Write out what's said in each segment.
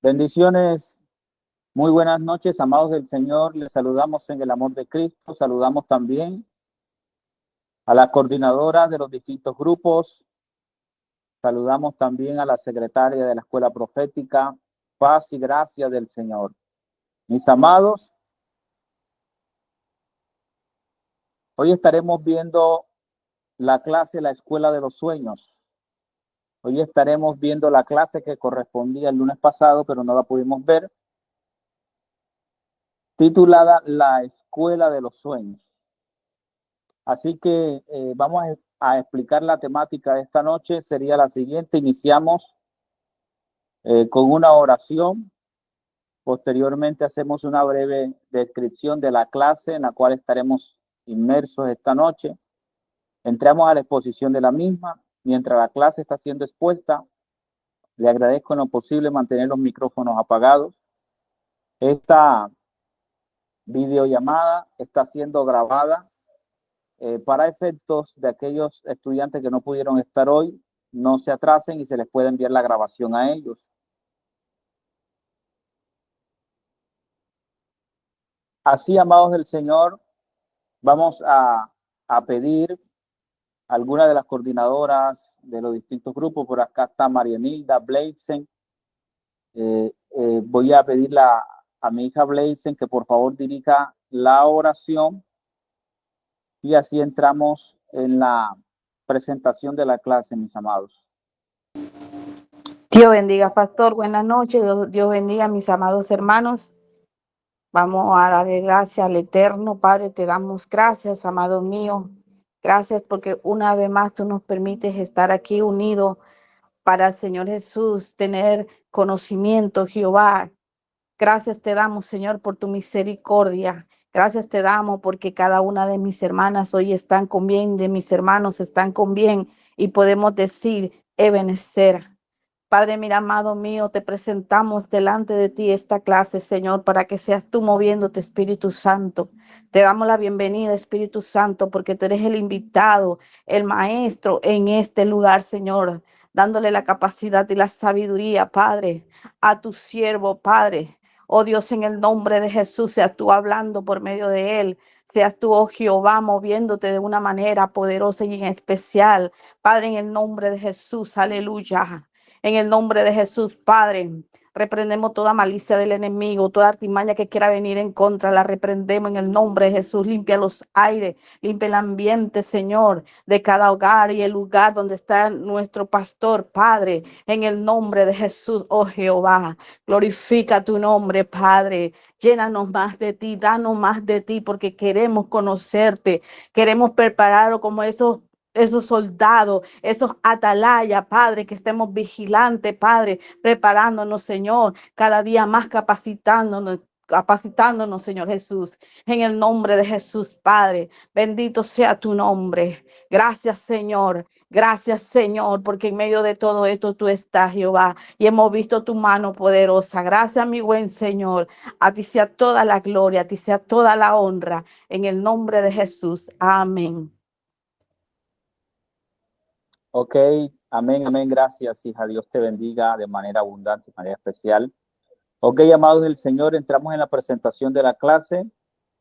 Bendiciones, muy buenas noches, amados del Señor. Les saludamos en el amor de Cristo. Saludamos también a la coordinadora de los distintos grupos. Saludamos también a la secretaria de la Escuela Profética. Paz y gracia del Señor. Mis amados, hoy estaremos viendo la clase La Escuela de los Sueños. Hoy estaremos viendo la clase que correspondía el lunes pasado, pero no la pudimos ver, titulada La Escuela de los Sueños. Así que vamos a explicar la temática de esta noche. Sería la siguiente. Iniciamos con una oración. Posteriormente hacemos una breve descripción de la clase en la cual estaremos inmersos esta noche. Entramos a la exposición de la misma. Mientras la clase está siendo expuesta, le agradezco en lo posible mantener los micrófonos apagados. Esta videollamada está siendo grabada para efectos de aquellos estudiantes que no pudieron estar hoy. No se atrasen y se les puede enviar la grabación a ellos. Así, amados del Señor, vamos a pedir a alguna de las coordinadoras de los distintos grupos. Por acá está Marianilda Blaisen. Voy a pedirle a mi hija Blaisen que por favor dirija la oración y así entramos en la presentación de la clase, mis amados. Dios bendiga, pastor. Buenas noches. Dios bendiga, mis amados hermanos. Vamos a darle gracias al Eterno. Padre, te damos gracias, amado mío. Gracias porque una vez más tú nos permites estar aquí unidos para, Señor Jesús, tener conocimiento, Jehová. Gracias te damos, Señor, por tu misericordia. Gracias te damos porque cada una de mis hermanas hoy están con bien, de mis hermanos están con bien y podemos decir, Ebenezer. Padre, mira, amado mío, te presentamos delante de ti esta clase, Señor, para que seas tú moviéndote, Espíritu Santo. Te damos la bienvenida, Espíritu Santo, porque tú eres el invitado, el maestro en este lugar, Señor, dándole la capacidad y la sabiduría, Padre, a tu siervo, Padre. Oh Dios, en el nombre de Jesús, seas tú hablando por medio de él. Seas tú, oh Jehová, moviéndote de una manera poderosa y en especial. Padre, en el nombre de Jesús, aleluya. En el nombre de Jesús, Padre, reprendemos toda malicia del enemigo, toda artimaña que quiera venir en contra, la reprendemos en el nombre de Jesús. Limpia los aires, limpia el ambiente, Señor, de cada hogar y el lugar donde está nuestro pastor, Padre, en el nombre de Jesús, oh Jehová. Glorifica tu nombre, Padre. Llénanos más de ti, danos más de ti, porque queremos conocerte, queremos prepararlo como esos soldados, esos atalayas, Padre, que estemos vigilantes, Padre, preparándonos, Señor, cada día más capacitándonos, Señor Jesús, en el nombre de Jesús, Padre. Bendito sea tu nombre. Gracias, Señor, porque en medio de todo esto tú estás, Jehová, y hemos visto tu mano poderosa. Gracias, mi buen Señor. A ti sea toda la gloria, a ti sea toda la honra, en el nombre de Jesús. Amén. Ok, amén, amén, gracias, hija. Dios te bendiga de manera abundante, de manera especial. Ok, amados del Señor, entramos en la presentación de la clase.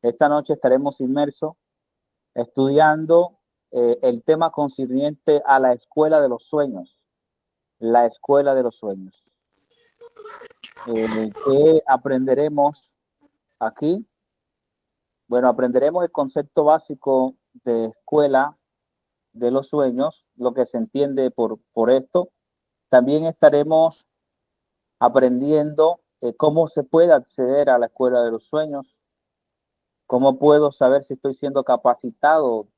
Esta noche estaremos inmersos estudiando el tema concerniente a la escuela de los sueños. La escuela de los sueños. ¿Qué aprenderemos aquí? Bueno, aprenderemos el concepto básico de escuela de los sueños, lo que se entiende por esto. También estaremos aprendiendo cómo se puede acceder a la escuela de los sueños, cómo puedo saber si estoy siendo capacitado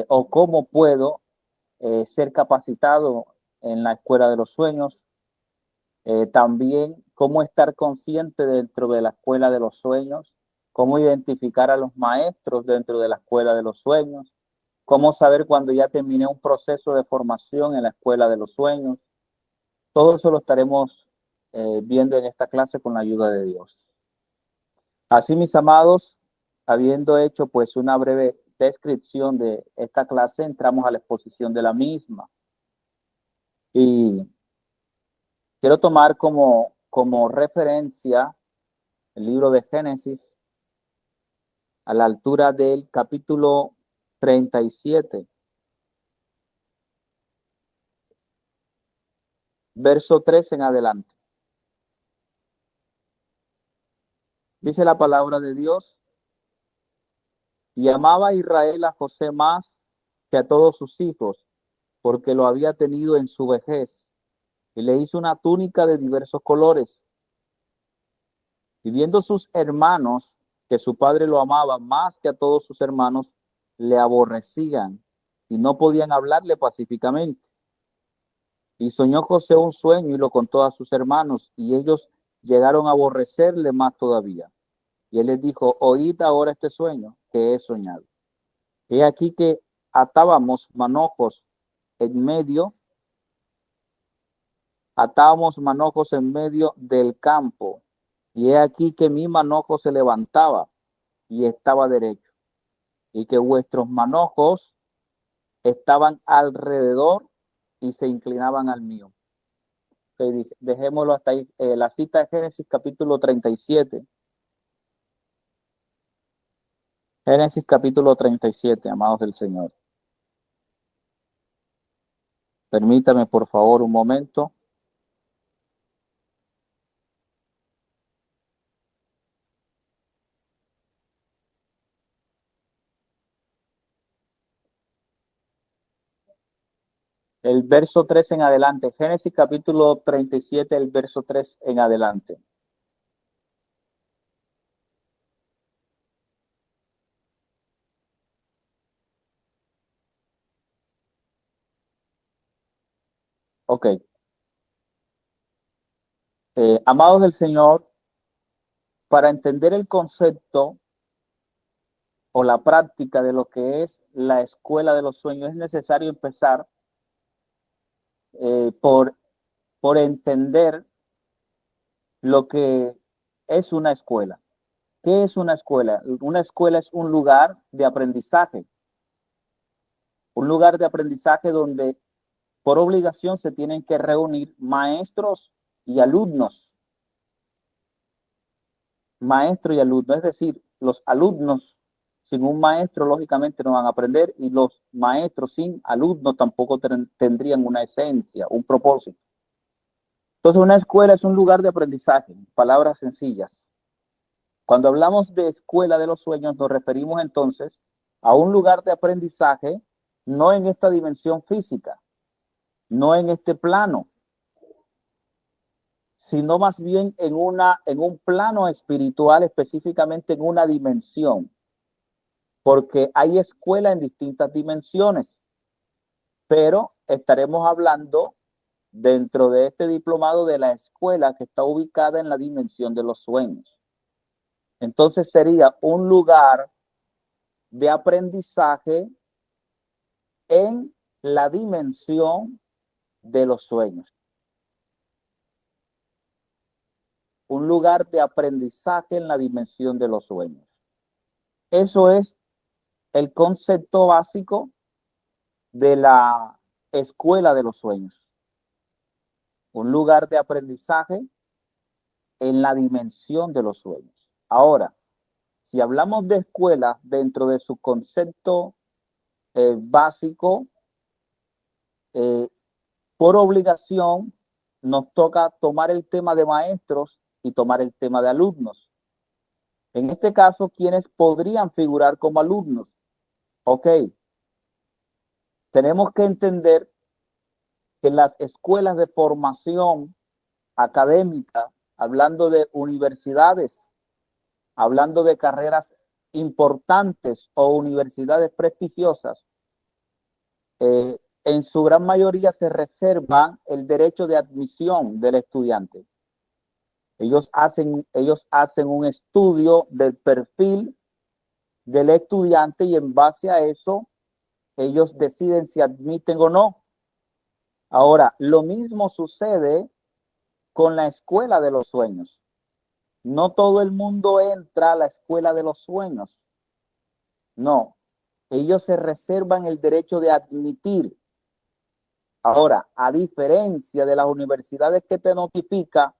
o cómo puedo ser capacitado en la escuela de los sueños. También cómo estar consciente dentro de la escuela de los sueños, cómo identificar a los maestros dentro de la escuela de los sueños, cómo saber cuando ya terminé un proceso de formación en la escuela de los sueños. Todo eso lo estaremos viendo en esta clase con la ayuda de Dios. Así, mis amados, habiendo hecho pues una breve descripción de esta clase, entramos a la exposición de la misma. Y quiero tomar como como referencia el libro de Génesis a la altura del capítulo 37, verso 3 en adelante. Dice la palabra de Dios: y amaba a Israel a José más que a todos sus hijos, porque lo había tenido en su vejez, y le hizo una túnica de diversos colores. Y viendo sus hermanos que su padre lo amaba más que a todos sus hermanos, le aborrecían y no podían hablarle pacíficamente. Y soñó José un sueño y lo contó a sus hermanos, y ellos llegaron a aborrecerle más todavía. Y él les dijo: oíd ahora este sueño que he soñado. He aquí que atábamos manojos en medio del campo, y he aquí que mi manojo se levantaba y estaba derecho, y que vuestros manojos estaban alrededor y se inclinaban al mío. Okay, dejémoslo hasta ahí. La cita de Génesis capítulo 37. Génesis capítulo 37, amados del Señor. Permítame, por favor, un momento. El verso 3 en adelante. Génesis capítulo 37, el verso 3 en adelante. Ok. Amados del Señor, para entender el concepto o la práctica de lo que es la escuela de los sueños, es necesario empezar por entender lo que es una escuela. ¿Qué es una escuela? Una escuela es un lugar de aprendizaje. Un lugar de aprendizaje donde por obligación se tienen que reunir maestros y alumnos. Maestro y alumno, es decir, los alumnos sin un maestro lógicamente no van a aprender, y los maestros sin alumnos tampoco tendrían una esencia, un propósito. Entonces, una escuela es un lugar de aprendizaje, palabras sencillas. Cuando hablamos de escuela de los sueños, nos referimos entonces a un lugar de aprendizaje, no en esta dimensión física, no en este plano, sino más bien en un plano espiritual, específicamente en una dimensión, porque hay escuela en distintas dimensiones, pero estaremos hablando dentro de este diplomado de la escuela que está ubicada en la dimensión de los sueños. Entonces sería un lugar de aprendizaje en la dimensión de los sueños. Un lugar de aprendizaje en la dimensión de los sueños. Eso es el concepto básico de la escuela de los sueños. Un lugar de aprendizaje en la dimensión de los sueños. Ahora, si hablamos de escuela dentro de su concepto básico, por obligación nos toca tomar el tema de maestros y tomar el tema de alumnos. En este caso, ¿quiénes podrían figurar como alumnos? Ok, tenemos que entender que las escuelas de formación académica, hablando de universidades, hablando de carreras importantes o universidades prestigiosas, en su gran mayoría se reservan el derecho de admisión del estudiante. Ellos hacen un estudio del perfil del estudiante y en base a eso ellos deciden si admiten o no. Ahora, lo mismo sucede con la escuela de los sueños. No todo el mundo entra a la escuela de los sueños. No, ellos se reservan el derecho de admitir. Ahora, a diferencia de las universidades que te notifica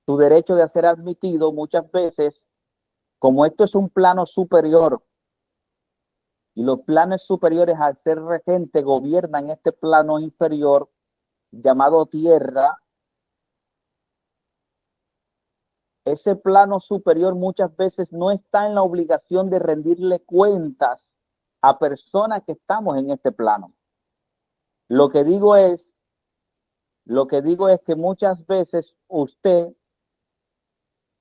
tu derecho de ser admitido, muchas veces, como esto es un plano superior, y los planes superiores al ser regente gobiernan este plano inferior llamado tierra, ese plano superior muchas veces no está en la obligación de rendirle cuentas a personas que estamos en este plano. Lo que digo es que muchas veces usted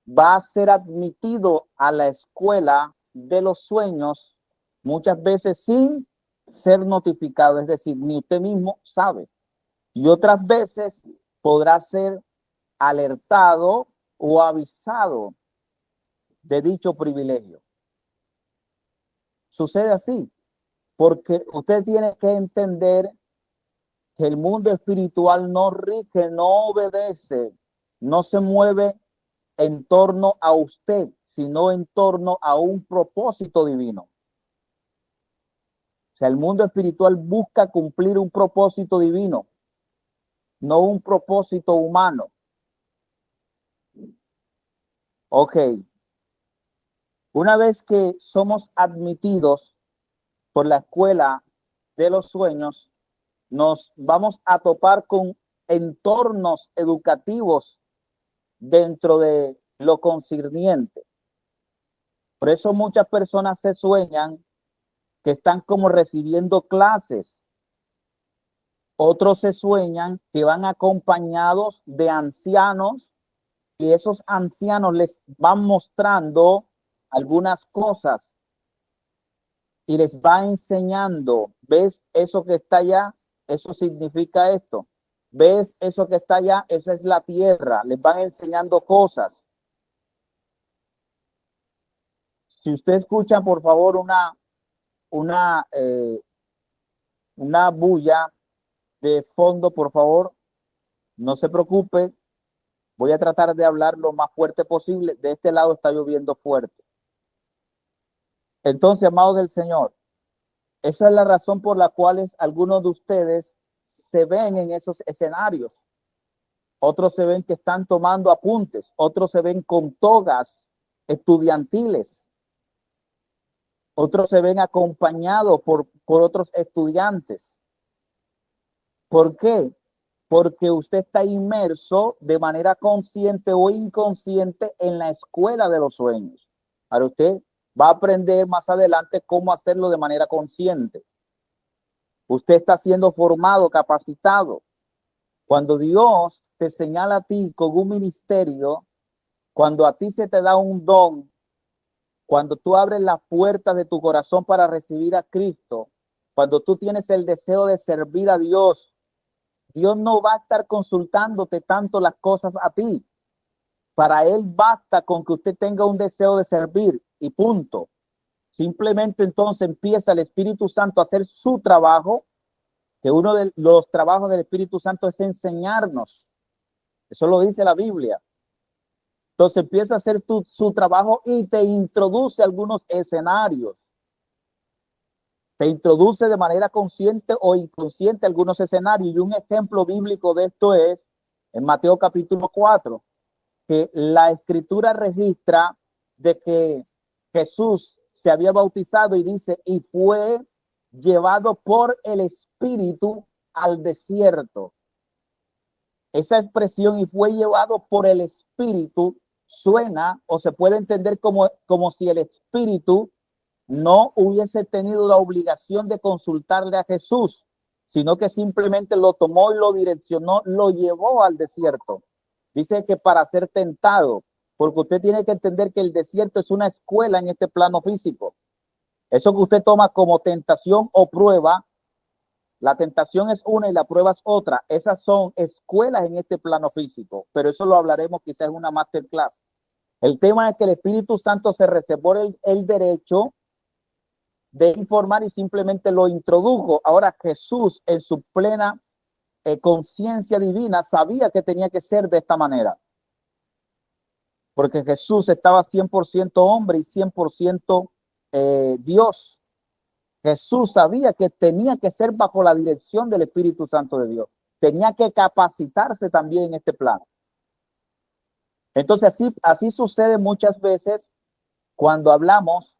va a ser admitido a la escuela de los sueños, muchas veces sin ser notificado, es decir, ni usted mismo sabe. Y otras veces podrá ser alertado o avisado de dicho privilegio. Sucede así, porque usted tiene que entender que el mundo espiritual no rige, no obedece, no se mueve en torno a usted, sino en torno a un propósito divino. O sea, el mundo espiritual busca cumplir un propósito divino, no un propósito humano. Ok. Una vez que somos admitidos por la escuela de los sueños, nos vamos a topar con entornos educativos dentro de lo concerniente. Por eso muchas personas se sueñan que están como recibiendo clases. Otros se sueñan que van acompañados de ancianos y esos ancianos les van mostrando algunas cosas y les va enseñando. ¿Ves eso que está allá? Eso significa esto. ¿Ves eso que está allá? Esa es la tierra. Les van enseñando cosas. Si usted escucha, por favor, una bulla de fondo, por favor, no se preocupe. Voy a tratar de hablar lo más fuerte posible. De este lado está lloviendo fuerte. Entonces, amados del Señor, esa es la razón por la cual algunos de ustedes se ven en esos escenarios. Otros se ven que están tomando apuntes. Otros se ven con togas estudiantiles. Otros se ven acompañados por otros estudiantes. ¿Por qué? Porque usted está inmerso de manera consciente o inconsciente en la escuela de los sueños. Ahora usted va a aprender más adelante cómo hacerlo de manera consciente. Usted está siendo formado, capacitado. Cuando Dios te señala a ti con un ministerio, cuando a ti se te da un don, cuando tú abres la puerta de tu corazón para recibir a Cristo, cuando tú tienes el deseo de servir a Dios, Dios no va a estar consultándote tanto las cosas a ti. Para Él basta con que usted tenga un deseo de servir y punto. Simplemente entonces empieza el Espíritu Santo a hacer su trabajo, que uno de los trabajos del Espíritu Santo es enseñarnos. Eso lo dice la Biblia. Entonces empieza a hacer su trabajo y te introduce a algunos escenarios. Te introduce de manera consciente o inconsciente a algunos escenarios. Y un ejemplo bíblico de esto es en Mateo capítulo 4, que la escritura registra de que Jesús se había bautizado y dice, y fue llevado por el Espíritu al desierto. Esa expresión, y fue llevado por el Espíritu, suena o se puede entender como si el Espíritu no hubiese tenido la obligación de consultarle a Jesús, sino que simplemente lo tomó y lo direccionó, lo llevó al desierto. Dice que para ser tentado, porque usted tiene que entender que el desierto es una escuela en este plano físico. Eso que usted toma como tentación o prueba, la tentación es una y la prueba es otra. Esas son escuelas en este plano físico, pero eso lo hablaremos quizás en una masterclass. El tema es que el Espíritu Santo se reservó el derecho de informar y simplemente lo introdujo. Ahora Jesús en su plena conciencia divina sabía que tenía que ser de esta manera. Porque Jesús estaba 100% hombre y 100% Dios. Jesús sabía que tenía que ser bajo la dirección del Espíritu Santo de Dios. Tenía que capacitarse también en este plano. Entonces, así sucede muchas veces cuando hablamos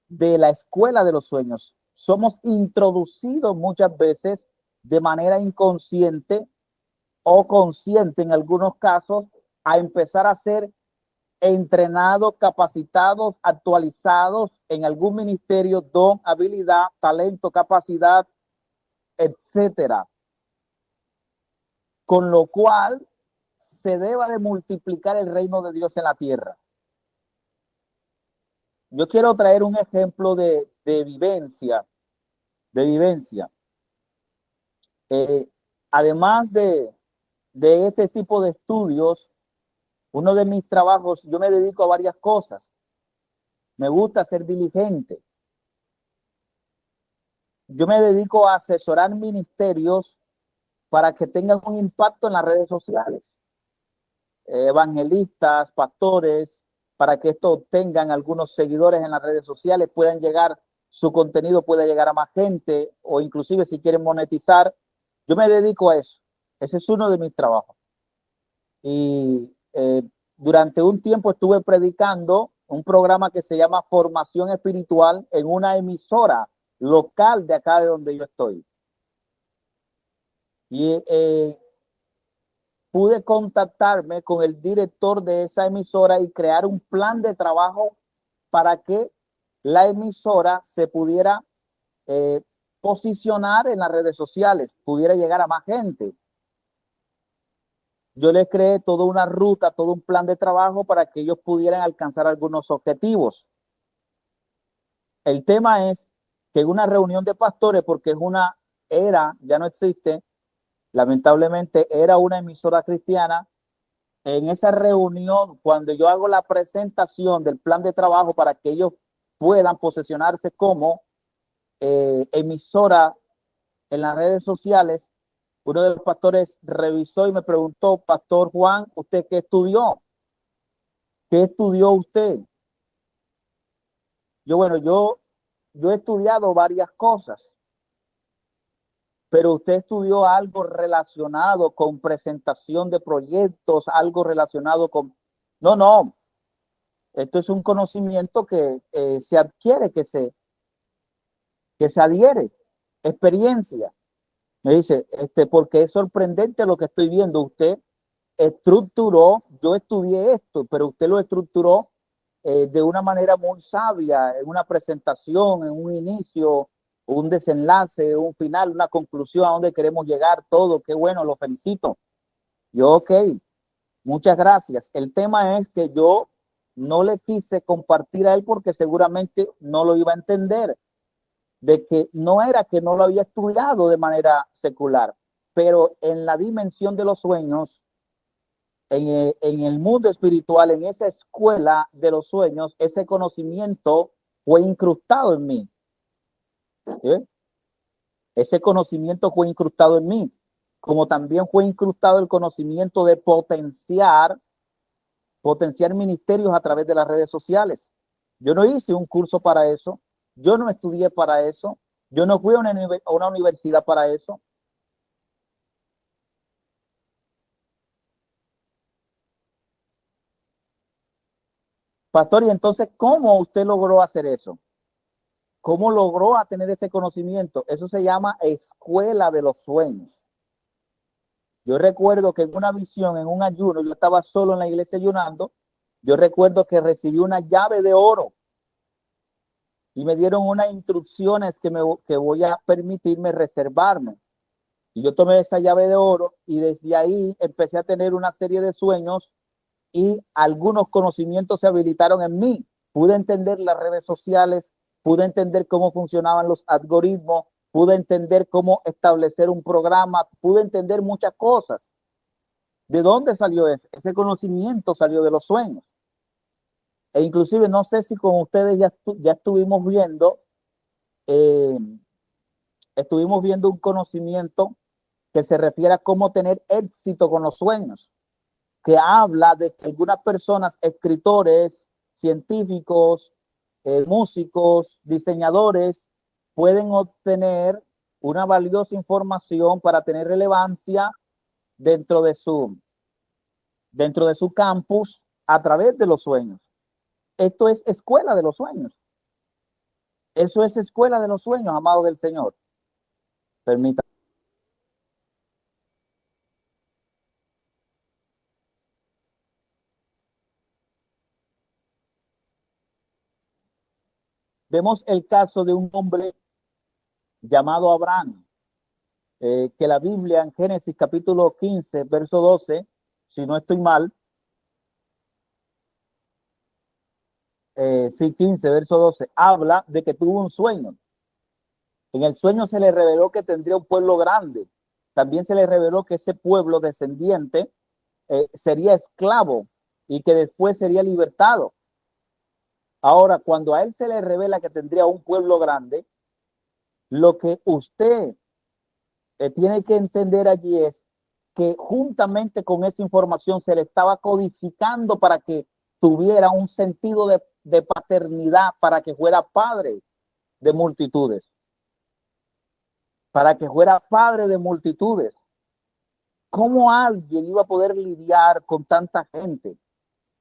de la escuela de los sueños. Somos introducidos muchas veces de manera inconsciente o consciente en algunos casos a empezar a ser entrenados, capacitados, actualizados en algún ministerio, don, habilidad, talento, capacidad, etcétera. Con lo cual se deba de multiplicar el reino de Dios en la tierra. Yo quiero traer un ejemplo de vivencia. Además de este tipo de estudios, uno de mis trabajos, yo me dedico a varias cosas. Me gusta ser diligente. Yo me dedico a asesorar ministerios para que tengan un impacto en las redes sociales. Evangelistas, pastores, para que estos tengan algunos seguidores en las redes sociales, puedan llegar, su contenido pueda llegar a más gente, o inclusive si quieren monetizar. Yo me dedico a eso. Ese es uno de mis trabajos. Y durante un tiempo estuve predicando un programa que se llama Formación Espiritual en una emisora local de acá de donde yo estoy. Y pude contactarme con el director de esa emisora y crear un plan de trabajo para que la emisora se pudiera posicionar en las redes sociales, pudiera llegar a más gente. Yo les creé toda una ruta, todo un plan de trabajo para que ellos pudieran alcanzar algunos objetivos. El tema es que en una reunión de pastores, porque ya no existe, lamentablemente era una emisora cristiana, en esa reunión, cuando yo hago la presentación del plan de trabajo para que ellos puedan posesionarse como emisora en las redes sociales, uno de los pastores revisó y me preguntó: Pastor Juan, ¿usted qué estudió? ¿Qué estudió usted? Yo he estudiado varias cosas, pero usted estudió algo relacionado con presentación de proyectos, algo relacionado con... No, esto es un conocimiento que se adquiere, que se adhiere, experiencia. Me dice, porque es sorprendente lo que estoy viendo. Usted estructuró, yo estudié esto, pero usted lo estructuró de una manera muy sabia, en una presentación, en un inicio, un desenlace, un final, una conclusión a donde queremos llegar, todo. Qué bueno, lo felicito. Yo, ok, muchas gracias. El tema es que yo no le quise compartir a él porque seguramente no lo iba a entender, de que no era que no lo había estudiado de manera secular, pero en la dimensión de los sueños, en el mundo espiritual, en esa escuela de los sueños, ese conocimiento fue incrustado en mí. ¿Sí? Ese conocimiento fue incrustado en mí, como también fue incrustado el conocimiento de potenciar ministerios a través de las redes sociales. Yo no hice un curso para eso, yo no estudié para eso, yo no fui a una universidad para eso. Pastor, y entonces, ¿cómo usted logró hacer eso? ¿Cómo logró tener ese conocimiento? Eso se llama escuela de los sueños. Yo recuerdo que en una visión, en un ayuno, yo estaba solo en la iglesia ayunando. Yo recuerdo que recibí una llave de oro y me dieron unas instrucciones que voy a permitirme reservarme. Y yo tomé esa llave de oro y desde ahí empecé a tener una serie de sueños y algunos conocimientos se habilitaron en mí. Pude entender las redes sociales, pude entender cómo funcionaban los algoritmos, pude entender cómo establecer un programa, pude entender muchas cosas. ¿De dónde salió ese? Ese conocimiento salió de los sueños. E inclusive no sé si con ustedes ya estuvimos viendo un conocimiento que se refiere a cómo tener éxito con los sueños, que habla de que algunas personas, escritores, científicos, músicos, diseñadores, pueden obtener una valiosa información para tener relevancia dentro de su dentro de su campus a través de los sueños. Esto es escuela de los sueños. Eso es escuela de los sueños, amados del Señor. Permítanme. Vemos el caso de un hombre llamado Abraham, que la Biblia en Génesis capítulo 15, verso 12, si no estoy mal, sí, 15, verso 12, habla de que tuvo un sueño. En el sueño se le reveló que tendría un pueblo grande. También se le reveló que ese pueblo descendiente sería esclavo y que después sería libertado. Ahora, cuando a él se le revela que tendría un pueblo grande, lo que usted tiene que entender allí es que juntamente con esa información se le estaba codificando para que tuviera un sentido de paternidad, para que fuera padre de multitudes. Para que fuera padre de multitudes. ¿Cómo alguien iba a poder lidiar con tanta gente?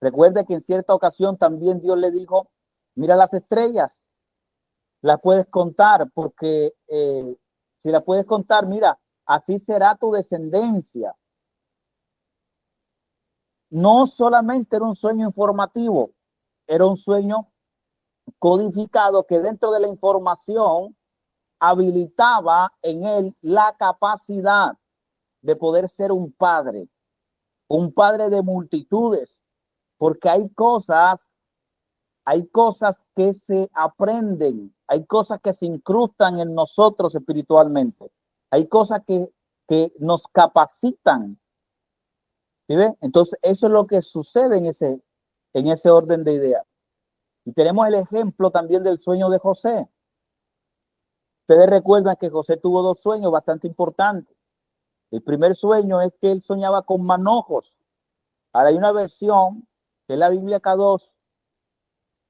Recuerde que en cierta ocasión también Dios le dijo, mira las estrellas, las puedes contar, porque si las puedes contar, mira, así será tu descendencia. No solamente era un sueño informativo, era un sueño codificado que dentro de la información habilitaba en él la capacidad de poder ser un padre de multitudes, porque hay cosas que se aprenden, hay cosas que se incrustan en nosotros espiritualmente, hay cosas que nos capacitan. ¿Sí ve? Entonces, eso es lo que sucede en ese orden de ideas. Y tenemos el ejemplo también del sueño de José. Ustedes recuerdan que José tuvo dos sueños bastante importantes. El primer sueño es que él soñaba con manojos. Ahora hay una versión, que es la Biblia K2,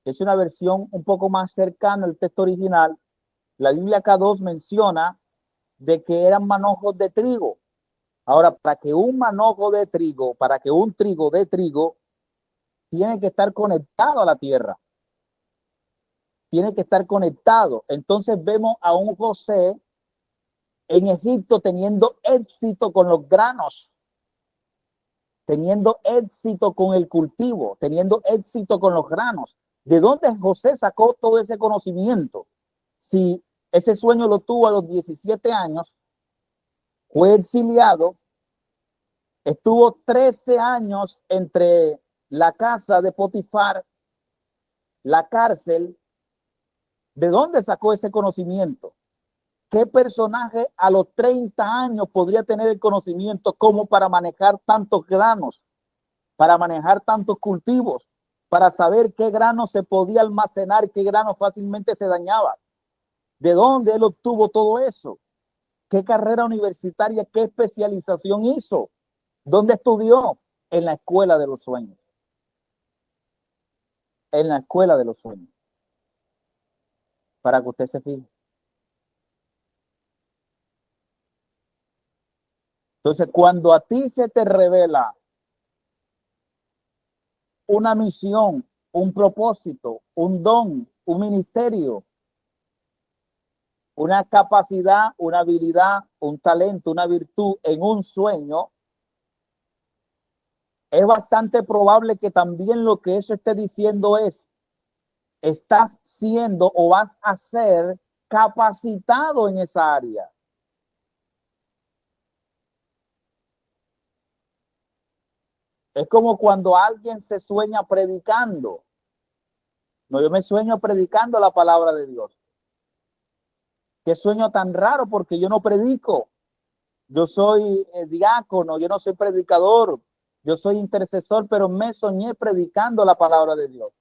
que es una versión un poco más cercana al texto original. La Biblia K2 menciona de que eran manojos de trigo. Ahora, para que un manojo de trigo, para que un trigo de trigo, tiene que estar conectado a la tierra. Tiene que estar conectado. Entonces vemos a un José en Egipto teniendo éxito con los granos, teniendo éxito con el cultivo, teniendo éxito con los granos. ¿De dónde José sacó todo ese conocimiento? Si ese sueño lo tuvo a los 17 años, fue exiliado, estuvo 13 años entre la casa de Potifar, la cárcel. ¿De dónde sacó ese conocimiento? ¿Qué personaje a los 30 años podría tener el conocimiento como para manejar tantos granos, para manejar tantos cultivos, para saber qué grano se podía almacenar, qué grano fácilmente se dañaba? ¿De dónde él obtuvo todo eso? ¿Qué carrera universitaria, qué especialización hizo? ¿Dónde estudió? En la escuela de los sueños. En la escuela de los sueños. Para que usted se fije. Entonces, cuando a ti se te revela una misión, un propósito, un don, un ministerio, una capacidad, una habilidad, un talento, una virtud en un sueño, es bastante probable que también lo que eso esté diciendo es, estás siendo o vas a ser capacitado en esa área. Es como cuando alguien se sueña predicando. No, yo me sueño predicando la palabra de Dios. Qué sueño tan raro, porque yo no predico. Yo soy diácono, yo no soy predicador, yo soy intercesor, pero me soñé predicando la palabra de Dios.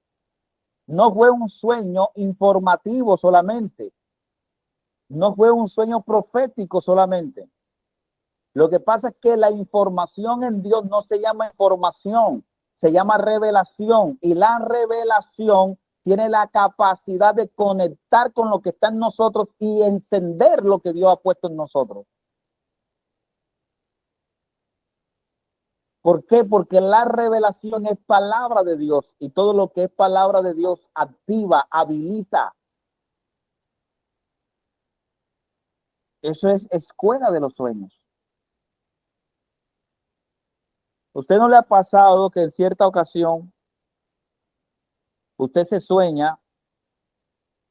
No fue un sueño informativo solamente. No fue un sueño profético solamente. Lo que pasa es que la información en Dios no se llama información, se llama revelación, y la revelación tiene la capacidad de conectar con lo que está en nosotros y encender lo que Dios ha puesto en nosotros. ¿Por qué? Porque la revelación es palabra de Dios y todo lo que es palabra de Dios activa, habilita. Eso es escuela de los sueños. ¿Usted no le ha pasado que en cierta ocasión usted se sueña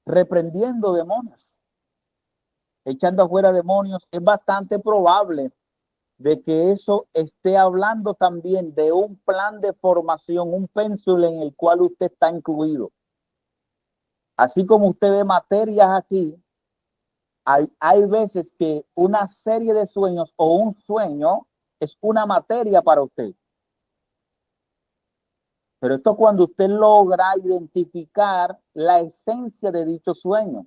reprendiendo demonios, echando afuera demonios? Es bastante probable de que eso esté hablando también de un plan de formación, un pénsul en el cual usted está incluido. Así como usted ve materias aquí, hay veces que una serie de sueños o un sueño es una materia para usted. Pero esto cuando usted logra identificar la esencia de dicho sueño,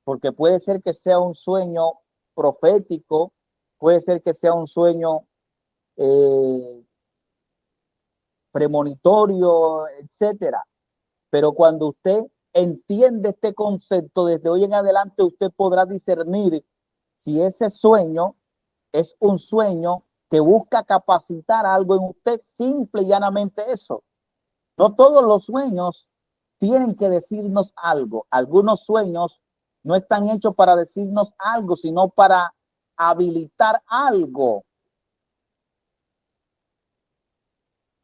porque puede ser que sea un sueño profético, puede ser que sea un sueño premonitorio, etcétera. Pero cuando usted entiende este concepto, desde hoy en adelante usted podrá discernir si ese sueño es un sueño que busca capacitar algo en usted, simple y llanamente eso. No todos los sueños tienen que decirnos algo. Algunos sueños no están hechos para decirnos algo, sino para habilitar algo.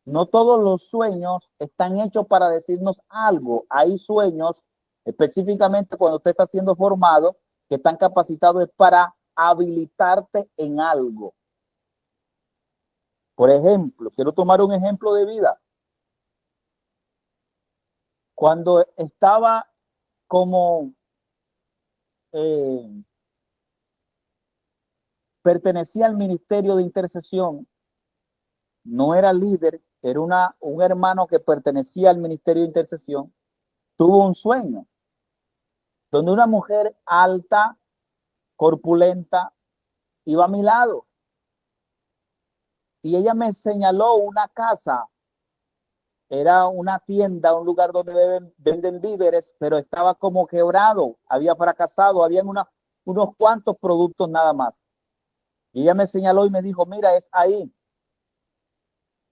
No todos los sueños están hechos para decirnos algo. Hay sueños, específicamente cuando usted está siendo formado, que están capacitados para habilitarte en algo. Por ejemplo, quiero tomar un ejemplo de vida. Cuando estaba como pertenecía al ministerio de intercesión, no era líder, era un hermano que pertenecía al ministerio de intercesión, tuvo un sueño donde una mujer alta, corpulenta, iba a mi lado y ella me señaló una casa. Era una tienda, un lugar donde venden víveres, pero estaba como quebrado, había fracasado, habían unos cuantos productos nada más. Y ella me señaló y me dijo, mira, es ahí.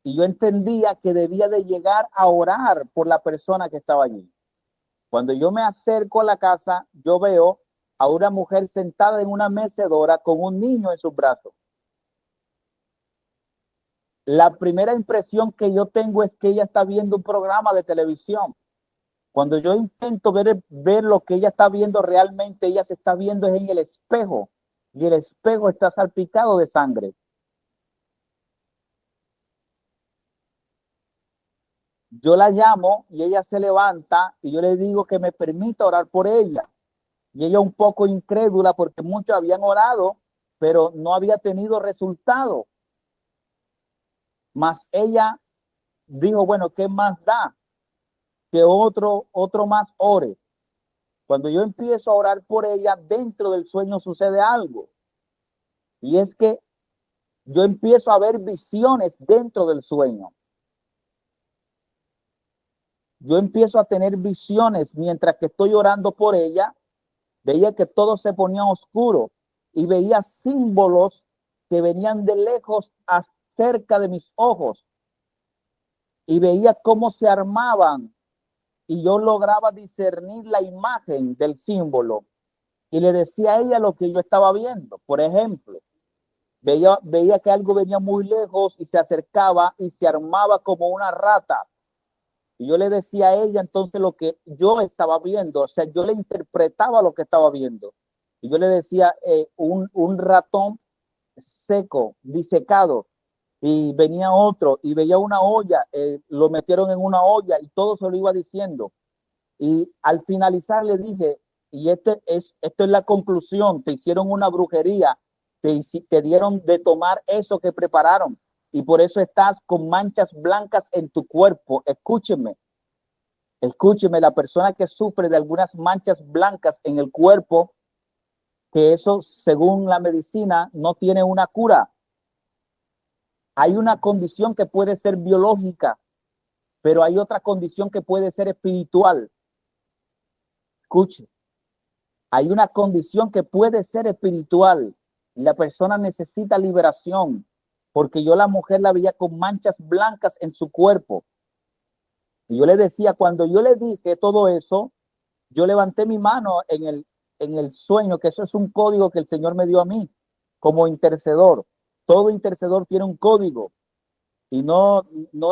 Y yo entendía que debía de llegar a orar por la persona que estaba allí. Cuando yo me acerco a la casa, yo veo a una mujer sentada en una mecedora con un niño en sus brazos. La primera impresión que yo tengo es que ella está viendo un programa de televisión. Cuando yo intento ver lo que ella está viendo realmente, ella se está viendo en el espejo y el espejo está salpicado de sangre. Yo la llamo y ella se levanta y yo le digo que me permita orar por ella. Y ella un poco incrédula porque muchos habían orado, pero no había tenido resultado. Mas ella dijo, bueno, ¿qué más da? Que otro más ore. Cuando yo empiezo a orar por ella, dentro del sueño sucede algo. Y es que yo empiezo a ver visiones dentro del sueño. Yo empiezo a tener visiones mientras que estoy orando por ella. Veía que todo se ponía oscuro y veía símbolos que venían de lejos cerca de mis ojos. Y veía cómo se armaban y yo lograba discernir la imagen del símbolo. Y le decía a ella lo que yo estaba viendo. Por ejemplo, veía que algo venía muy lejos y se acercaba y se armaba como una rata. Y yo le decía a ella entonces lo que yo estaba viendo, o sea, yo le interpretaba lo que estaba viendo. Y yo le decía un ratón seco, disecado, y venía otro y veía una olla, lo metieron en una olla y todo se lo iba diciendo. Y al finalizar le dije, y esto es la conclusión, te hicieron una brujería, te dieron de tomar eso que prepararon y por eso estás con manchas blancas en tu cuerpo. Escúcheme, la persona que sufre de algunas manchas blancas en el cuerpo, que eso según la medicina no tiene una cura. Hay una condición que puede ser biológica, pero hay otra condición que puede ser espiritual. Escuche, hay una condición que puede ser espiritual. La persona necesita liberación. porque yo la mujer la veía con manchas blancas en su cuerpo. Y yo le decía, cuando yo le dije todo eso, yo levanté mi mano en el sueño, que eso es un código que el Señor me dio a mí como intercedor. Todo intercedor tiene un código y no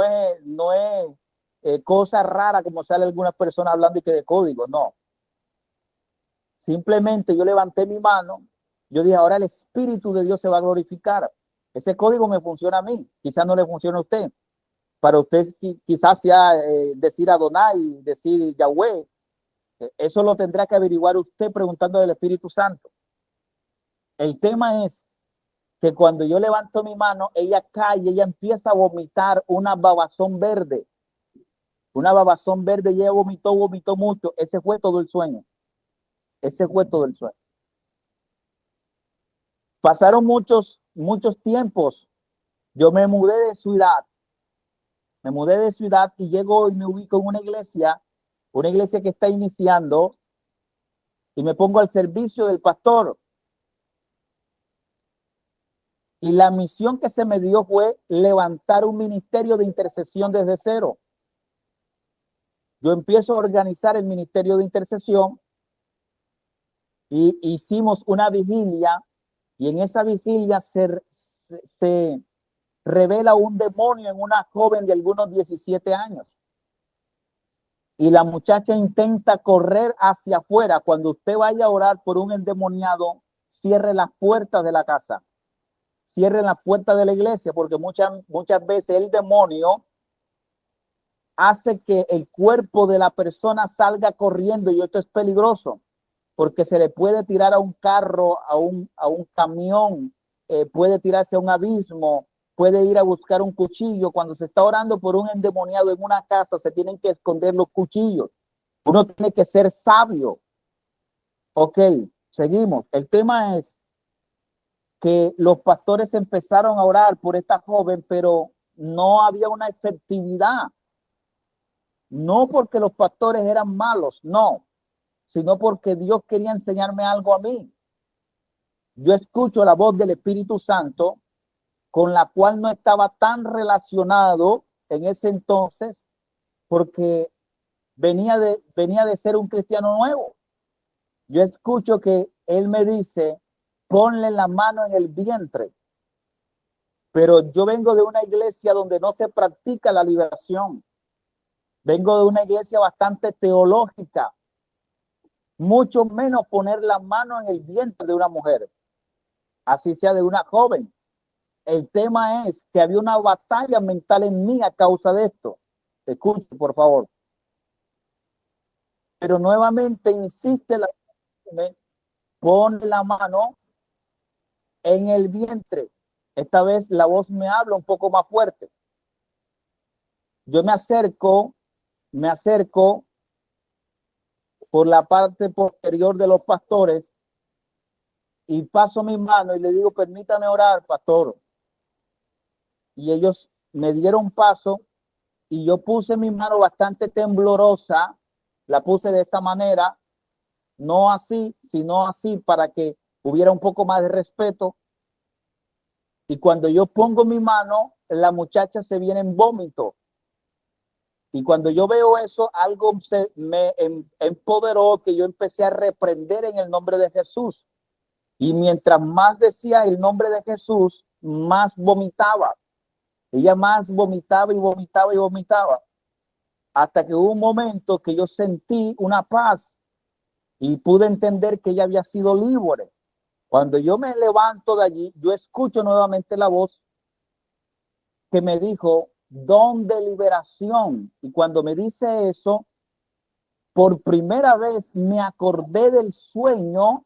es cosa rara como sale algunas personas hablando y que de código, no. Simplemente yo levanté mi mano, yo dije, ahora el Espíritu de Dios se va a glorificar. Ese código me funciona a mí, quizás no le funcione a usted. Para usted quizás sea decir Adonai, decir Yahweh. Eso lo tendrá que averiguar usted preguntando del Espíritu Santo. El tema es que cuando yo levanto mi mano, ella cae y ella empieza a vomitar una babazón verde. Una babazón verde, y ella vomitó mucho. Ese fue todo el sueño. Ese fue todo el sueño. Pasaron muchos tiempos. Yo me mudé de ciudad. Me mudé de ciudad y llego y me ubico en una iglesia que está iniciando, y me pongo al servicio del pastor. Y la misión que se me dio fue levantar un ministerio de intercesión desde cero. Yo empiezo a organizar el ministerio de intercesión y hicimos una vigilia, y en esa vigilia se revela un demonio en una joven de algunos 17 años. Y la muchacha intenta correr hacia afuera. Cuando usted vaya a orar por un endemoniado, cierre las puertas de la casa, cierre las puertas de la iglesia, porque muchas veces el demonio hace que el cuerpo de la persona salga corriendo, y esto es peligroso, porque se le puede tirar a un carro, a un camión, puede tirarse a un abismo, puede ir a buscar un cuchillo. Cuando se está orando por un endemoniado en una casa, se tienen que esconder los cuchillos. Uno tiene que ser sabio. Ok, seguimos. El tema es que los pastores empezaron a orar por esta joven, pero no había una efectividad. No porque los pastores eran malos, no, sino porque Dios quería enseñarme algo a mí. Yo escucho la voz del Espíritu Santo, con la cual no estaba tan relacionado en ese entonces, porque venía de ser un cristiano nuevo. Yo escucho que él me dice, ponle la mano en el vientre. Pero yo vengo de una iglesia donde no se practica la liberación. Vengo de una iglesia bastante teológica, mucho menos poner la mano en el vientre de una mujer, así sea de una joven. El tema es que había una batalla mental en mí a causa de esto. Escuche, por favor. Pero nuevamente insiste pon la mano en el vientre. Esta vez la voz me habla un poco más fuerte. Yo me acerco por la parte posterior de los pastores y paso mi mano y le digo, permítame orar, pastor. Y ellos me dieron paso y yo puse mi mano bastante temblorosa, la puse de esta manera, no así, sino así, para que hubiera un poco más de respeto. Y cuando yo pongo mi mano, la muchacha se viene en vómito. Y cuando yo veo eso, algo me empoderó, que yo empecé a reprender en el nombre de Jesús. Y mientras más decía el nombre de Jesús, más vomitaba. Ella más vomitaba y vomitaba y vomitaba. Hasta que hubo un momento que yo sentí una paz y pude entender que ella había sido libre. Cuando yo me levanto de allí, yo escucho nuevamente la voz que me dijo, don de liberación. Y cuando me dice eso, por primera vez me acordé del sueño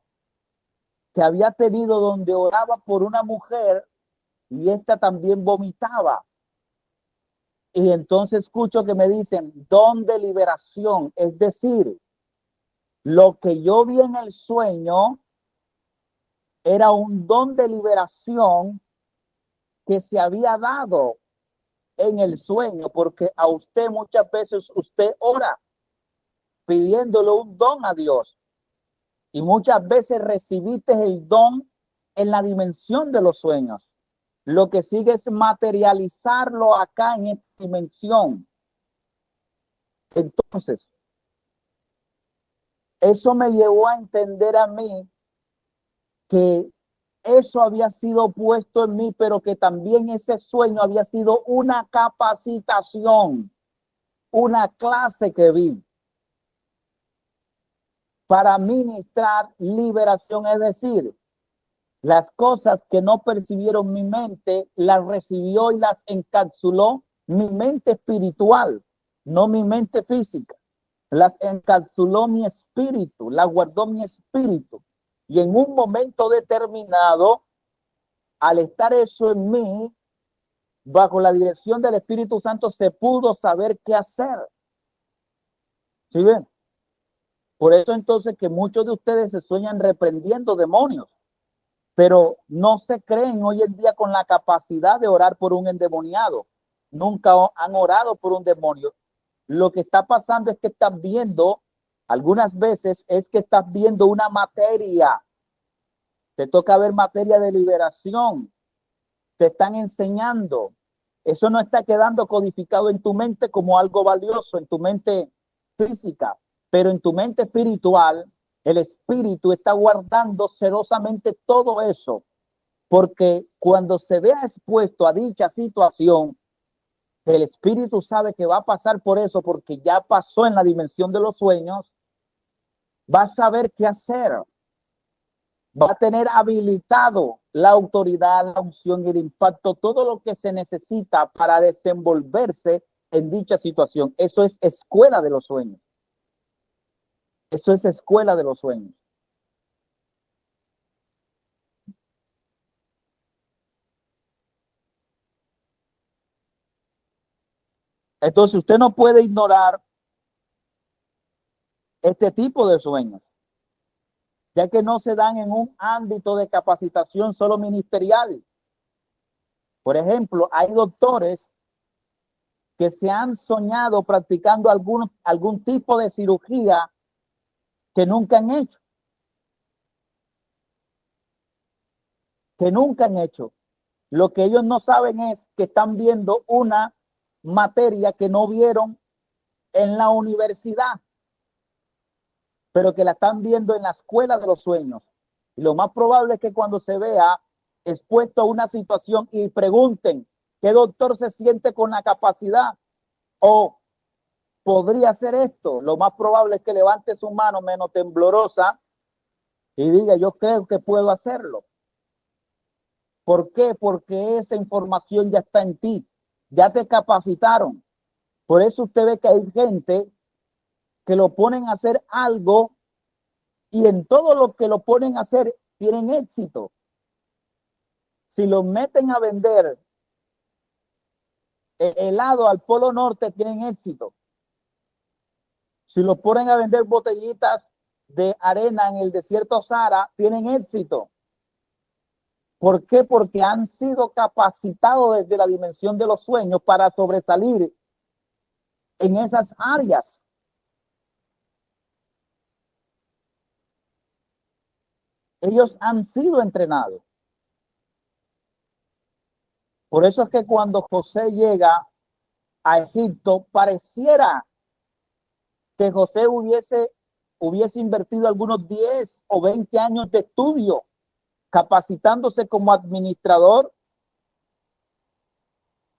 que había tenido, donde oraba por una mujer y esta también vomitaba. Y entonces escucho que me dicen don de liberación, es decir, lo que yo vi en el sueño era un don de liberación que se había dado en el sueño, porque a usted muchas veces usted ora pidiéndole un don a Dios, y muchas veces recibiste el don en la dimensión de los sueños. Lo que sigue es materializarlo acá en esta dimensión. Entonces, eso me llevó a entender a mí que eso había sido puesto en mí, pero que también ese sueño había sido una capacitación, una clase que vi para ministrar liberación, es decir, las cosas que no percibieron mi mente, las recibió y las encapsuló mi mente espiritual, no mi mente física. Las encapsuló mi espíritu, las guardó mi espíritu. Y en un momento determinado, al estar eso en mí, bajo la dirección del Espíritu Santo, se pudo saber qué hacer. ¿Sí ven? Por eso entonces que muchos de ustedes se sueñan reprendiendo demonios, pero no se creen hoy en día con la capacidad de orar por un endemoniado. Nunca han orado por un demonio. Lo que está pasando es que estás viendo, algunas veces es que estás viendo una materia. Te toca ver materia de liberación. Te están enseñando. Eso no está quedando codificado en tu mente como algo valioso, en tu mente física, pero en tu mente espiritual, el espíritu está guardando celosamente todo eso, porque cuando se vea expuesto a dicha situación, el espíritu sabe que va a pasar por eso, porque ya pasó en la dimensión de los sueños, va a saber qué hacer, va a tener habilitado la autoridad, la unción y el impacto, todo lo que se necesita para desenvolverse en dicha situación. Eso es escuela de los sueños. Eso es escuela de los sueños. Entonces usted no puede ignorar este tipo de sueños, ya que no se dan en un ámbito de capacitación solo ministerial. Por ejemplo, hay doctores que se han soñado practicando algún tipo de cirugía que nunca han hecho. Que nunca han hecho. Lo que ellos no saben es que están viendo una materia que no vieron en la universidad, pero que la están viendo en la escuela de los sueños. Y lo más probable es que cuando se vea expuesto a una situación y pregunten qué doctor se siente con la capacidad o podría hacer esto, lo más probable es que levante su mano menos temblorosa y diga, yo creo que puedo hacerlo. ¿Por qué? Porque esa información ya está en ti, ya te capacitaron. Por eso usted ve que hay gente que lo ponen a hacer algo y en todo lo que lo ponen a hacer tienen éxito. Si lo meten a vender helado al Polo Norte, tienen éxito. Si lo ponen a vender botellitas de arena en el desierto Sahara, tienen éxito. ¿Por qué? Porque han sido capacitados desde la dimensión de los sueños para sobresalir en esas áreas. Ellos han sido entrenados. Por eso es que cuando José llega a Egipto, pareciera que José hubiese invertido algunos 10 o 20 años de estudio, capacitándose como administrador,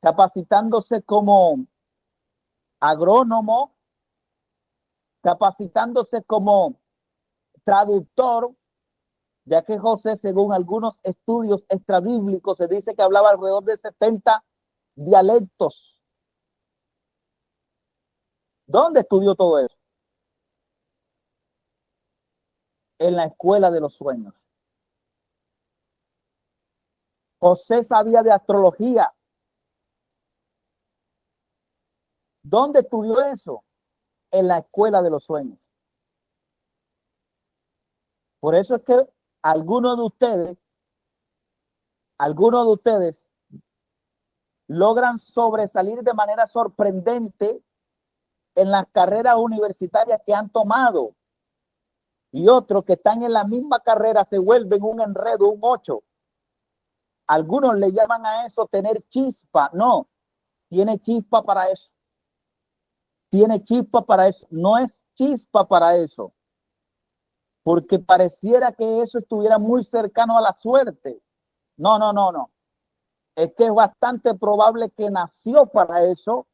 capacitándose como agrónomo, capacitándose como traductor, ya que José, según algunos estudios extrabíblicos, se dice que hablaba alrededor de 70 dialectos. ¿Dónde estudió todo eso? En la escuela de los sueños. José sabía de astrología. ¿Dónde estudió eso? En la escuela de los sueños. Por eso es que algunos de ustedes logran sobresalir de manera sorprendente en las carreras universitarias que han tomado, y otros que están en la misma carrera se vuelven un enredo, un 8. Algunos le llaman a eso tener chispa. No, tiene chispa para eso. Tiene chispa para eso. No es chispa para eso. Porque pareciera que eso estuviera muy cercano a la suerte. No, no, no, no. Es que es bastante probable que nació para eso,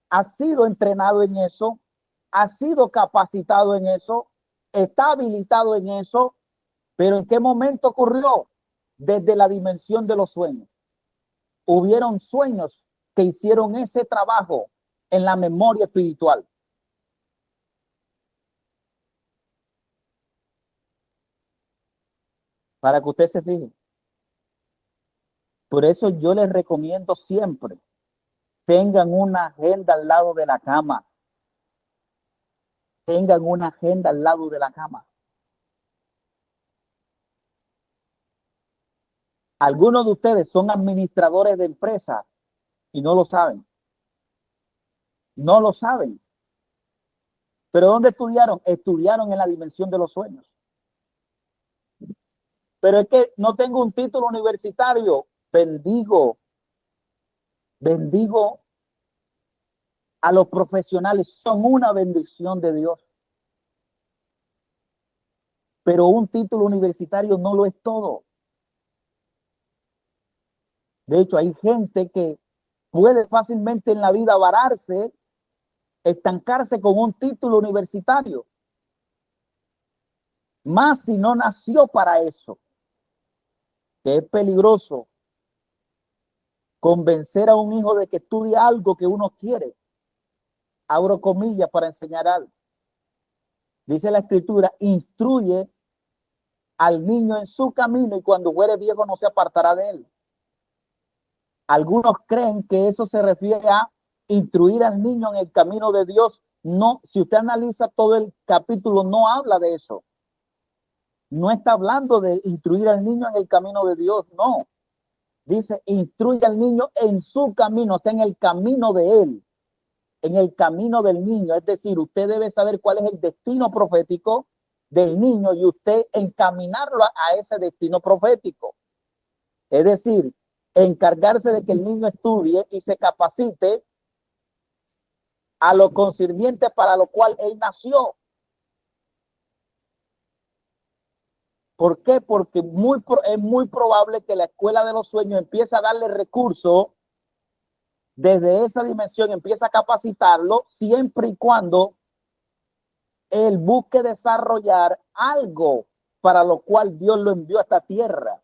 ha sido entrenado en eso, ha sido capacitado en eso, está habilitado en eso, pero ¿en qué momento ocurrió? Desde la dimensión de los sueños. Hubieron sueños que hicieron ese trabajo en la memoria espiritual. Para que usted se fije. Por eso yo les recomiendo siempre, tengan una agenda al lado de la cama. Tengan una agenda al lado de la cama. Algunos de ustedes son administradores de empresas y no lo saben. No lo saben. ¿Pero dónde estudiaron? Estudiaron en la dimensión de los sueños. Pero es que no tengo un título universitario. Bendigo a los profesionales. Son una bendición de Dios. Pero un título universitario no lo es todo. De hecho, hay gente que puede fácilmente en la vida vararse, estancarse con un título universitario. Más si no nació para eso. Que es peligroso convencer a un hijo de que estudie algo que uno quiere. Abro comillas para enseñar algo. Dice la escritura, instruye al niño en su camino y cuando fuere viejo no se apartará de él. Algunos creen que eso se refiere a instruir al niño en el camino de Dios. No, si usted analiza todo el capítulo, no habla de eso. No está hablando de instruir al niño en el camino de Dios, no. Dice, instruye al niño en su camino, o sea, en el camino de él, en el camino del niño. Es decir, usted debe saber cuál es el destino profético del niño y usted encaminarlo a ese destino profético. Es decir, encargarse de que el niño estudie y se capacite a lo concerniente para lo cual él nació. ¿Por qué? Porque es muy probable que la escuela de los sueños empiece a darle recursos desde esa dimensión, empieza a capacitarlo siempre y cuando él busque desarrollar algo para lo cual Dios lo envió a esta tierra.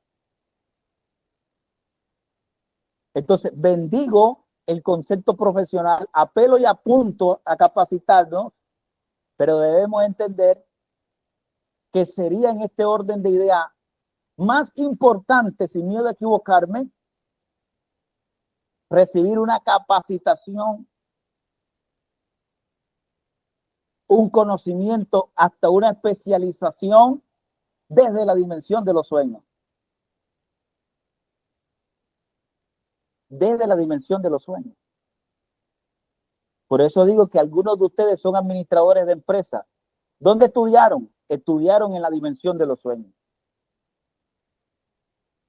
Entonces, bendigo el concepto profesional, apelo y apunto a capacitarnos, pero debemos entender que sería en este orden de ideas más importante, sin miedo a equivocarme, recibir una capacitación, un conocimiento, hasta una especialización desde la dimensión de los sueños. Desde la dimensión de los sueños. Por eso digo que algunos de ustedes son administradores de empresas. ¿Dónde estudiaron? Estudiaron en la dimensión de los sueños.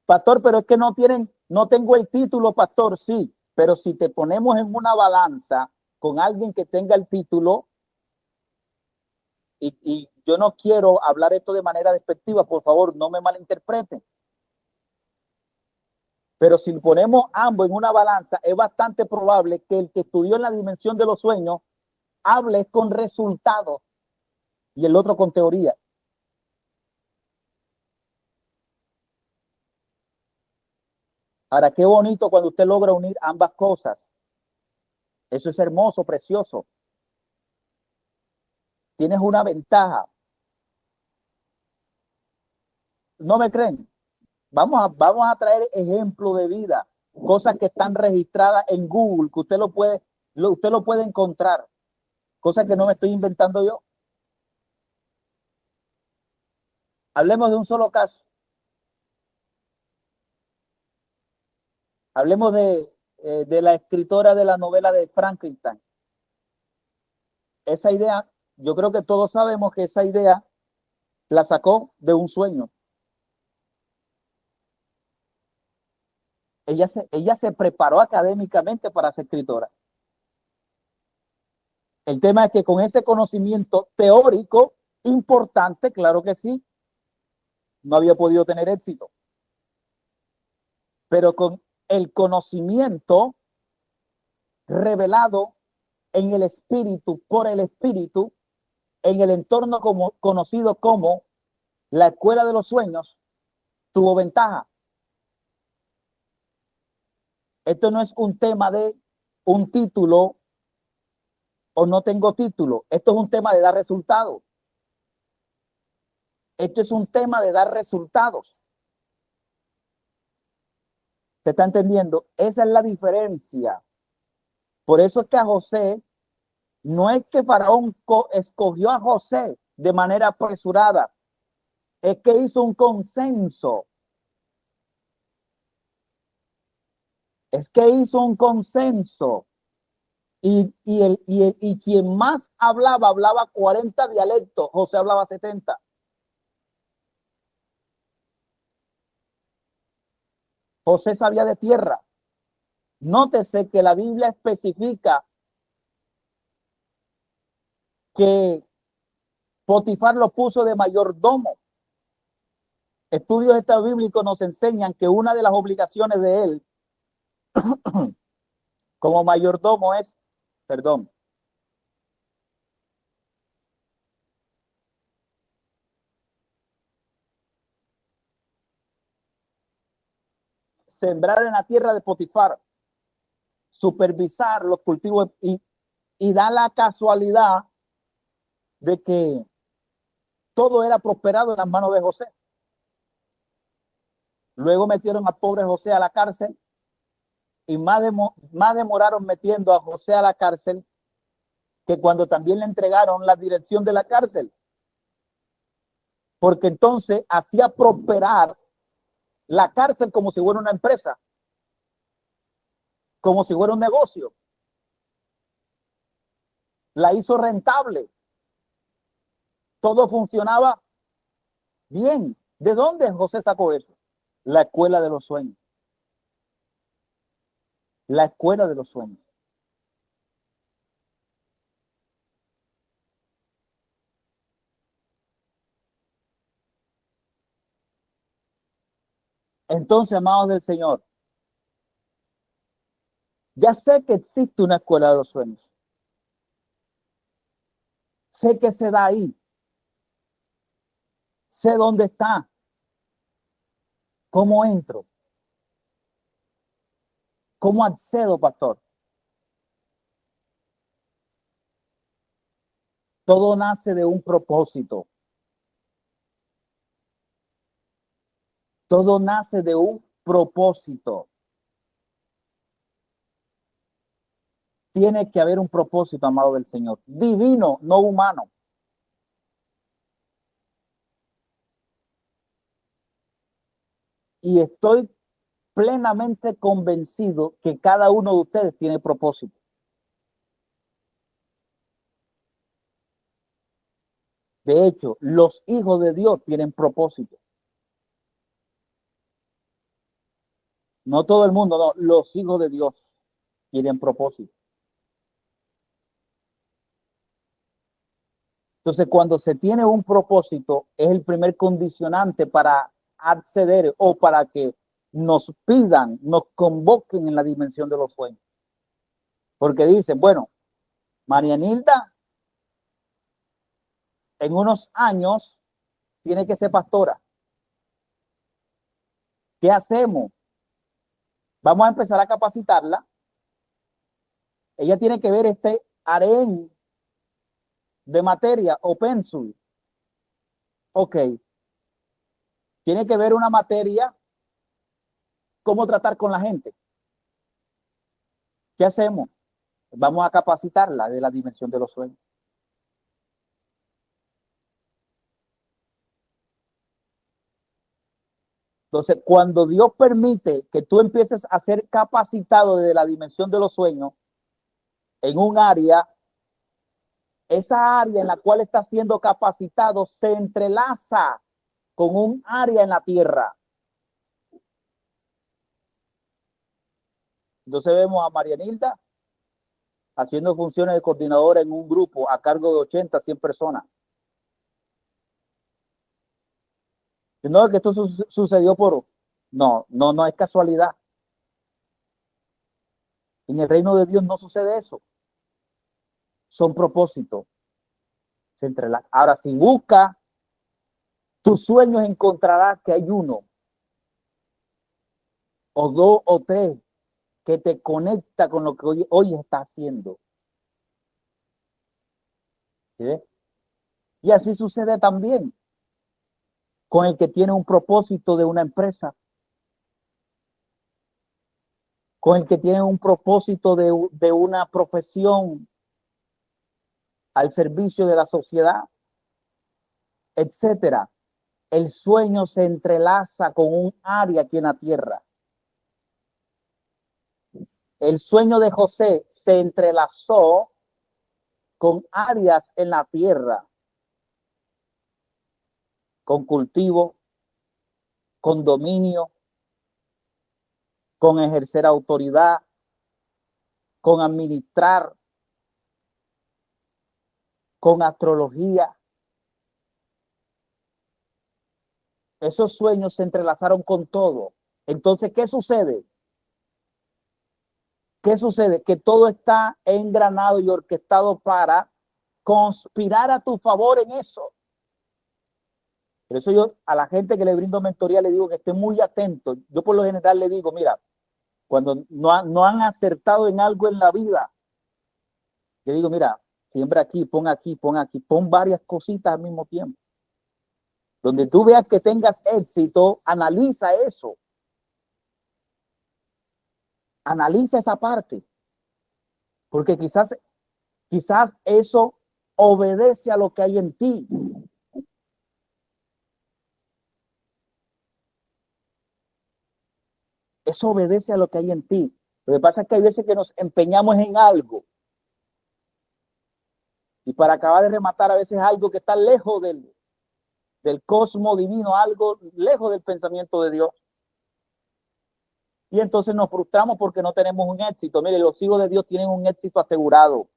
Pastor, pero es que no tengo el título, pastor, sí, pero si te ponemos en una balanza con alguien que tenga el título, y yo no quiero hablar esto de manera despectiva, por favor, no me malinterpreten. Pero si ponemos ambos en una balanza, es bastante probable que el que estudió en la dimensión de los sueños hable con resultados y el otro con teoría. Ahora, qué bonito cuando usted logra unir ambas cosas. Eso es hermoso, precioso. Tienes una ventaja. ¿No me creen? Vamos a traer ejemplos de vida, cosas que están registradas en Google, que usted lo puede encontrar, cosas que no me estoy inventando yo. Hablemos de un solo caso. Hablemos de la escritora de la novela de Frankenstein. Esa idea, yo creo que todos sabemos que esa idea la sacó de un sueño. ella se preparó académicamente para ser escritora. El tema es que con ese conocimiento teórico importante, claro que sí, no había podido tener éxito. Pero con el conocimiento revelado en el espíritu, por el espíritu, en el entorno conocido como la escuela de los sueños, tuvo ventaja. Esto no es un tema de un título o no tengo título. Esto es un tema de dar resultados. Esto es un tema de dar resultados. ¿Se está entendiendo? Esa es la diferencia. Por eso es que a José, no es que Faraón escogió a José de manera apresurada, es que hizo un consenso. Es que hizo un consenso. Y quien más hablaba 40 dialectos, José hablaba 70. José sabía de tierra. Nótese que la Biblia especifica que Potifar lo puso de mayordomo. Estudios bíblicos nos enseñan que una de las obligaciones de él como mayordomo es, sembrar en la tierra de Potifar, supervisar los cultivos y da la casualidad de que todo era prosperado en las manos de José. Luego metieron a pobre José a la cárcel y más demoraron metiendo a José a la cárcel que cuando también le entregaron la dirección de la cárcel. Porque entonces hacía prosperar la cárcel como si fuera una empresa, como si fuera un negocio. La hizo rentable. Todo funcionaba bien. ¿De dónde José sacó eso? La escuela de los sueños. La escuela de los sueños. Entonces, amados del Señor, ya sé que existe una escuela de los sueños. Sé que se da ahí. Sé dónde está. ¿Cómo entro? ¿Cómo accedo, pastor? Todo nace de un propósito. Todo nace de un propósito. Tiene que haber un propósito, amado del Señor. Divino, no humano. Y estoy plenamente convencido que cada uno de ustedes tiene propósito. De hecho, los hijos de Dios tienen propósito. No todo el mundo, no. Los hijos de Dios tienen propósito. Entonces, cuando se tiene un propósito, es el primer condicionante para acceder o para que nos pidan, nos convoquen en la dimensión de los sueños. Porque dicen, bueno, Marianilda en unos años tiene que ser pastora. ¿Qué hacemos? Vamos a empezar a capacitarla. Ella tiene que ver este harén de materia o pénsul. Ok. Tiene que ver una materia, cómo tratar con la gente. ¿Qué hacemos? Vamos a capacitarla de la dimensión de los sueños. Entonces, cuando Dios permite que tú empieces a ser capacitado de la dimensión de los sueños en un área, esa área en la cual estás siendo capacitado se entrelaza con un área en la tierra. Entonces vemos a Marianilda haciendo funciones de coordinadora en un grupo a cargo de 80, 100 personas. No es que esto sucedió por... No es casualidad. En el reino de Dios no sucede eso. Son propósitos. Se entrelazan. Ahora, si busca tus sueños, encontrarás que hay uno o dos o tres que te conecta con lo que hoy está haciendo. ¿Sí? Y así sucede también con el que tiene un propósito de una empresa, con el que tiene un propósito de una profesión al servicio de la sociedad, etcétera. El sueño se entrelaza con un área aquí en la tierra. El sueño de José se entrelazó con áreas en la tierra, con cultivo, con dominio, con ejercer autoridad, con administrar, con astrología. Esos sueños se entrelazaron con todo. Entonces, ¿qué sucede? ¿Qué sucede? Que todo está engranado y orquestado para conspirar a tu favor en eso. Por eso yo a la gente que le brindo mentoría le digo que esté muy atento. Yo por lo general le digo, mira, cuando no han acertado en algo en la vida, yo digo, mira, siembra aquí, pon aquí, pon varias cositas al mismo tiempo. Donde tú veas que tengas éxito, analiza eso. Analiza esa parte. Porque quizás eso obedece a lo que hay en ti. Eso obedece a lo que hay en ti. Lo que pasa es que hay veces que nos empeñamos en algo. Y para acabar de rematar, a veces algo que está lejos del cosmos divino, algo lejos del pensamiento de Dios. Y entonces nos frustramos porque no tenemos un éxito. Mire, los hijos de Dios tienen un éxito asegurado.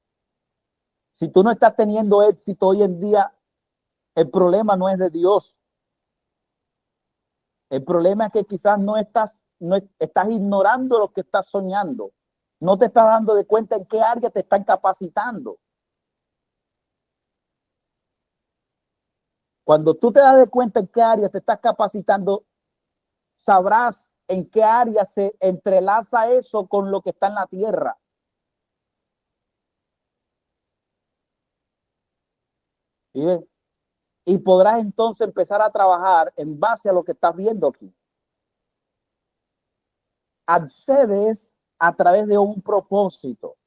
Si tú no estás teniendo éxito hoy en día, el problema no es de Dios. El problema es que quizás no estás ignorando lo que estás soñando. No te estás dando de cuenta en qué área te están capacitando. Cuando tú te das de cuenta en qué área te estás capacitando, sabrás en qué área se entrelaza eso con lo que está en la tierra. ¿Sí ves? Y podrás entonces empezar a trabajar en base a lo que estás viendo aquí. Accedes a través de un propósito.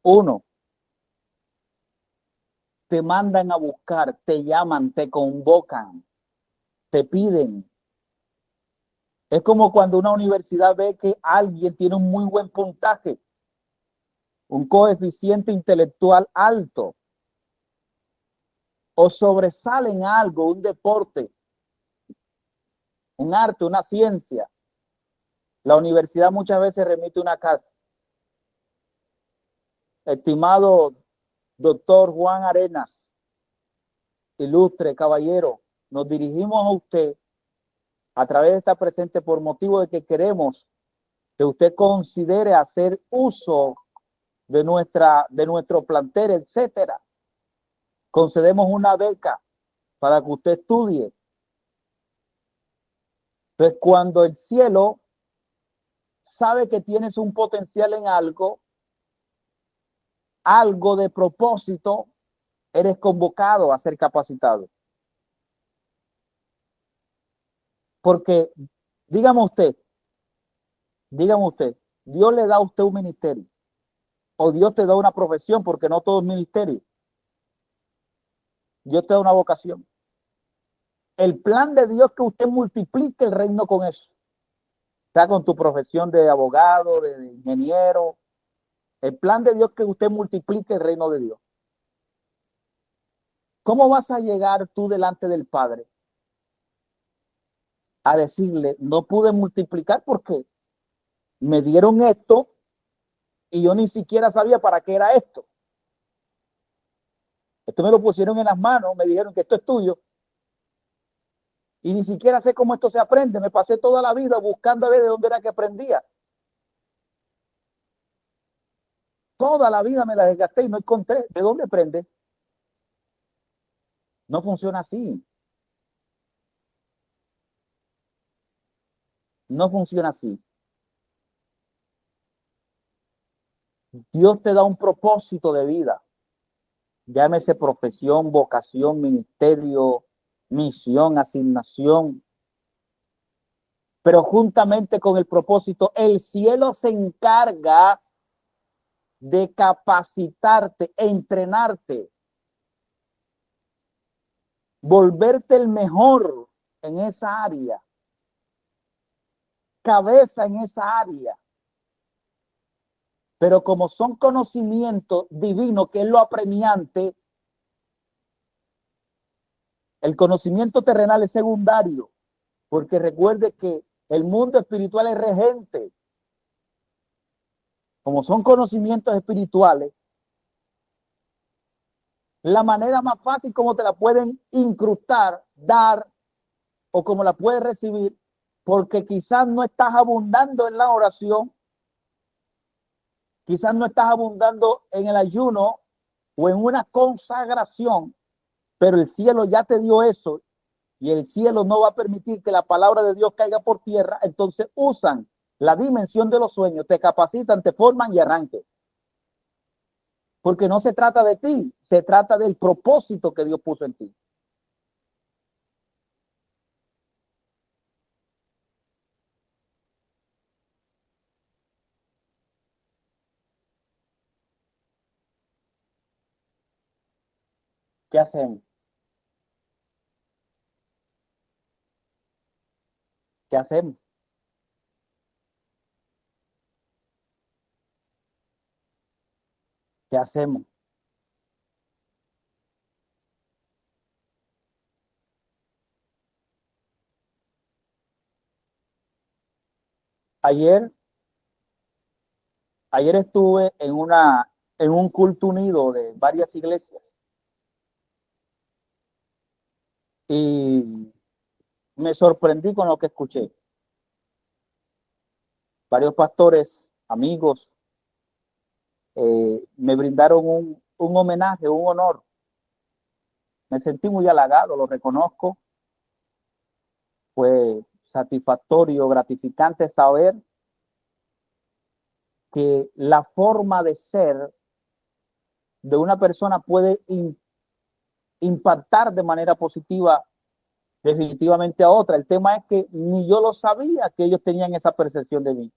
Uno, te mandan a buscar, te llaman, te convocan, te piden. Es como cuando una universidad ve que alguien tiene un muy buen puntaje, un coeficiente intelectual alto, o sobresale en algo, un deporte, un arte, una ciencia. La universidad muchas veces remite una carta. Estimado doctor Juan Arenas, ilustre caballero, nos dirigimos a usted a través de esta presente por motivo de que queremos que usted considere hacer uso de nuestro plantel, etcétera. Concedemos una beca para que usted estudie. Entonces, cuando el cielo sabe que tienes un potencial en algo de propósito, eres convocado a ser capacitado. Porque, dígame usted, Dios le da a usted un ministerio o Dios te da una profesión, porque no todo es ministerio. Dios te da una vocación. El plan de Dios es que usted multiplique el reino con eso. O sea, con tu profesión de abogado, de ingeniero. El plan de Dios es que usted multiplique el reino de Dios. ¿Cómo vas a llegar tú delante del Padre? a decirle, no pude multiplicar porque me dieron esto y yo ni siquiera sabía para qué era esto. Esto me lo pusieron en las manos, me dijeron que esto es tuyo y ni siquiera sé cómo esto se aprende. Me pasé toda la vida buscando a ver de dónde era que aprendía. Toda la vida me la desgasté y no encontré de dónde aprende. No funciona así. No funciona así. Dios te da un propósito de vida. Llámese profesión, vocación, ministerio, misión, asignación. Pero juntamente con el propósito, el cielo se encarga de capacitarte, entrenarte, volverte el mejor en esa área, cabeza en esa área. Pero como son conocimientos divinos, que es lo apremiante, el conocimiento terrenal es secundario, porque recuerde que el mundo espiritual es regente. Como son conocimientos espirituales, la manera más fácil como te la pueden incrustar, dar, o como la puedes recibir, porque quizás no estás abundando en la oración, quizás no estás abundando en el ayuno o en una consagración, pero el cielo ya te dio eso y el cielo no va a permitir que la palabra de Dios caiga por tierra. Entonces usan la dimensión de los sueños, te capacitan, te forman y arranquen. Porque no se trata de ti, se trata del propósito que Dios puso en ti. ¿Qué hacemos? ¿Qué hacemos? ¿Qué hacemos? Ayer, ayer estuve en un culto unido de varias iglesias y me sorprendí con lo que escuché. Varios pastores, amigos, me brindaron un homenaje, un honor. Me sentí muy halagado, lo reconozco. Fue satisfactorio, gratificante saber que la forma de ser de una persona puede impactar de manera positiva definitivamente a otra. El tema es que ni yo lo sabía que ellos tenían esa percepción de mí.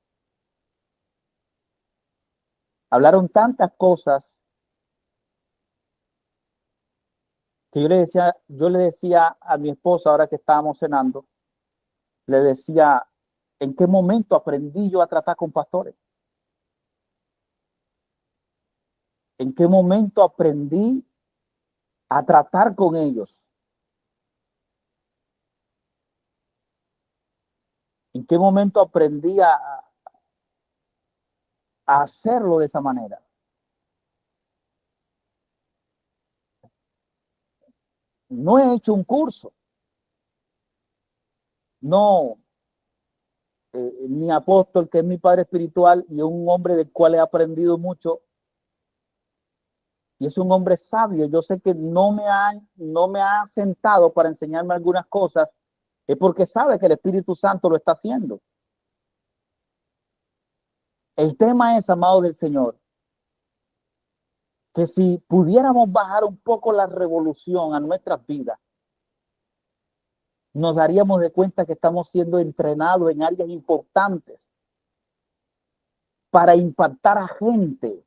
Hablaron tantas cosas que yo le decía a mi esposa ahora que estábamos cenando, le decía, ¿en qué momento aprendí yo a tratar con pastores? ¿En qué momento aprendí a tratar con ellos? ¿En qué momento aprendí a hacerlo de esa manera? No he hecho un curso, no, mi apóstol, que es mi padre espiritual y un hombre del cual he aprendido mucho, y es un hombre sabio. Yo sé que no me ha sentado para enseñarme algunas cosas, es porque sabe que el Espíritu Santo lo está haciendo. El tema es, amado del Señor, que si pudiéramos bajar un poco la revolución a nuestras vidas, nos daríamos de cuenta que estamos siendo entrenados en áreas importantes para impactar a gente,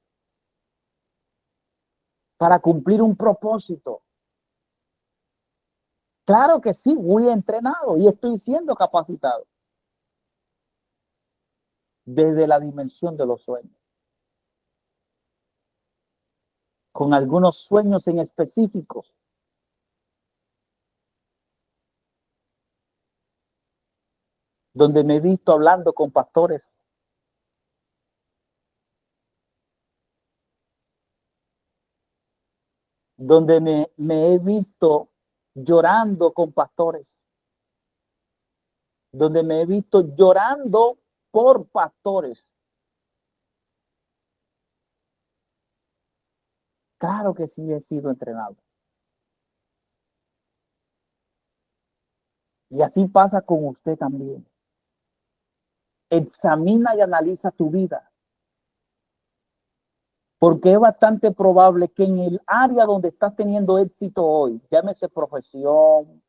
para cumplir un propósito. Claro que sí, muy entrenado y estoy siendo capacitado desde la dimensión de los sueños, con algunos sueños en específicos. donde me he visto hablando con pastores, donde me he visto llorando con pastores, donde me he visto llorando por pastores. Claro que sí he sido entrenado. Y así pasa con usted también. Examina y analiza tu vida. Porque es bastante probable que en el área donde estás teniendo éxito hoy, llámese profesión,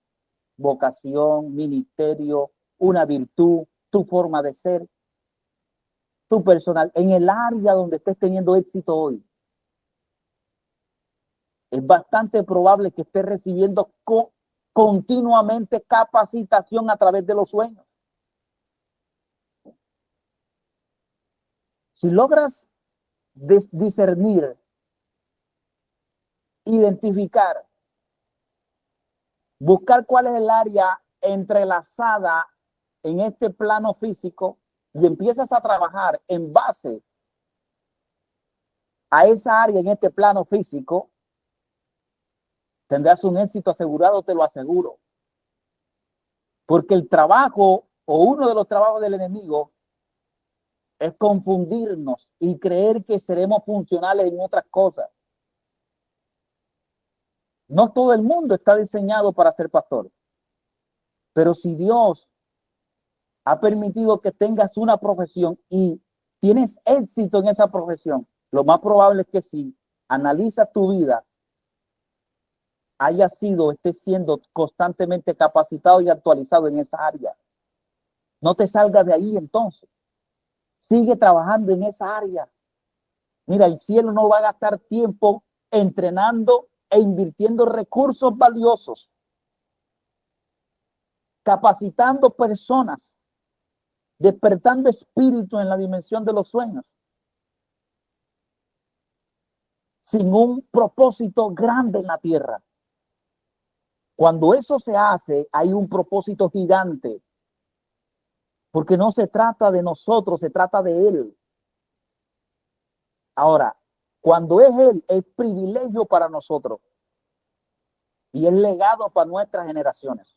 vocación, ministerio, una virtud, tu forma de ser, tu personal, en el área donde estés teniendo éxito hoy, es bastante probable que estés recibiendo continuamente capacitación a través de los sueños. Si logras discernir, identificar, buscar cuál es el área entrelazada en este plano físico y empiezas a trabajar en base a esa área en este plano físico, tendrás un éxito asegurado, te lo aseguro. Porque el trabajo o uno de los trabajos del enemigo es confundirnos y creer que seremos funcionales en otras cosas. No todo el mundo está diseñado para ser pastor. Pero si Dios ha permitido que tengas una profesión y tienes éxito en esa profesión, lo más probable es que si analizas tu vida, estés siendo constantemente capacitado y actualizado en esa área. No te salgas de ahí entonces. Sigue trabajando en esa área. Mira, el cielo no va a gastar tiempo entrenando e invirtiendo recursos valiosos, capacitando personas, despertando espíritu en la dimensión de los sueños, sin un propósito grande en la tierra. Cuando eso se hace, hay un propósito gigante, porque no se trata de nosotros, se trata de Él. Ahora, cuando es Él, es privilegio para nosotros y es legado para nuestras generaciones.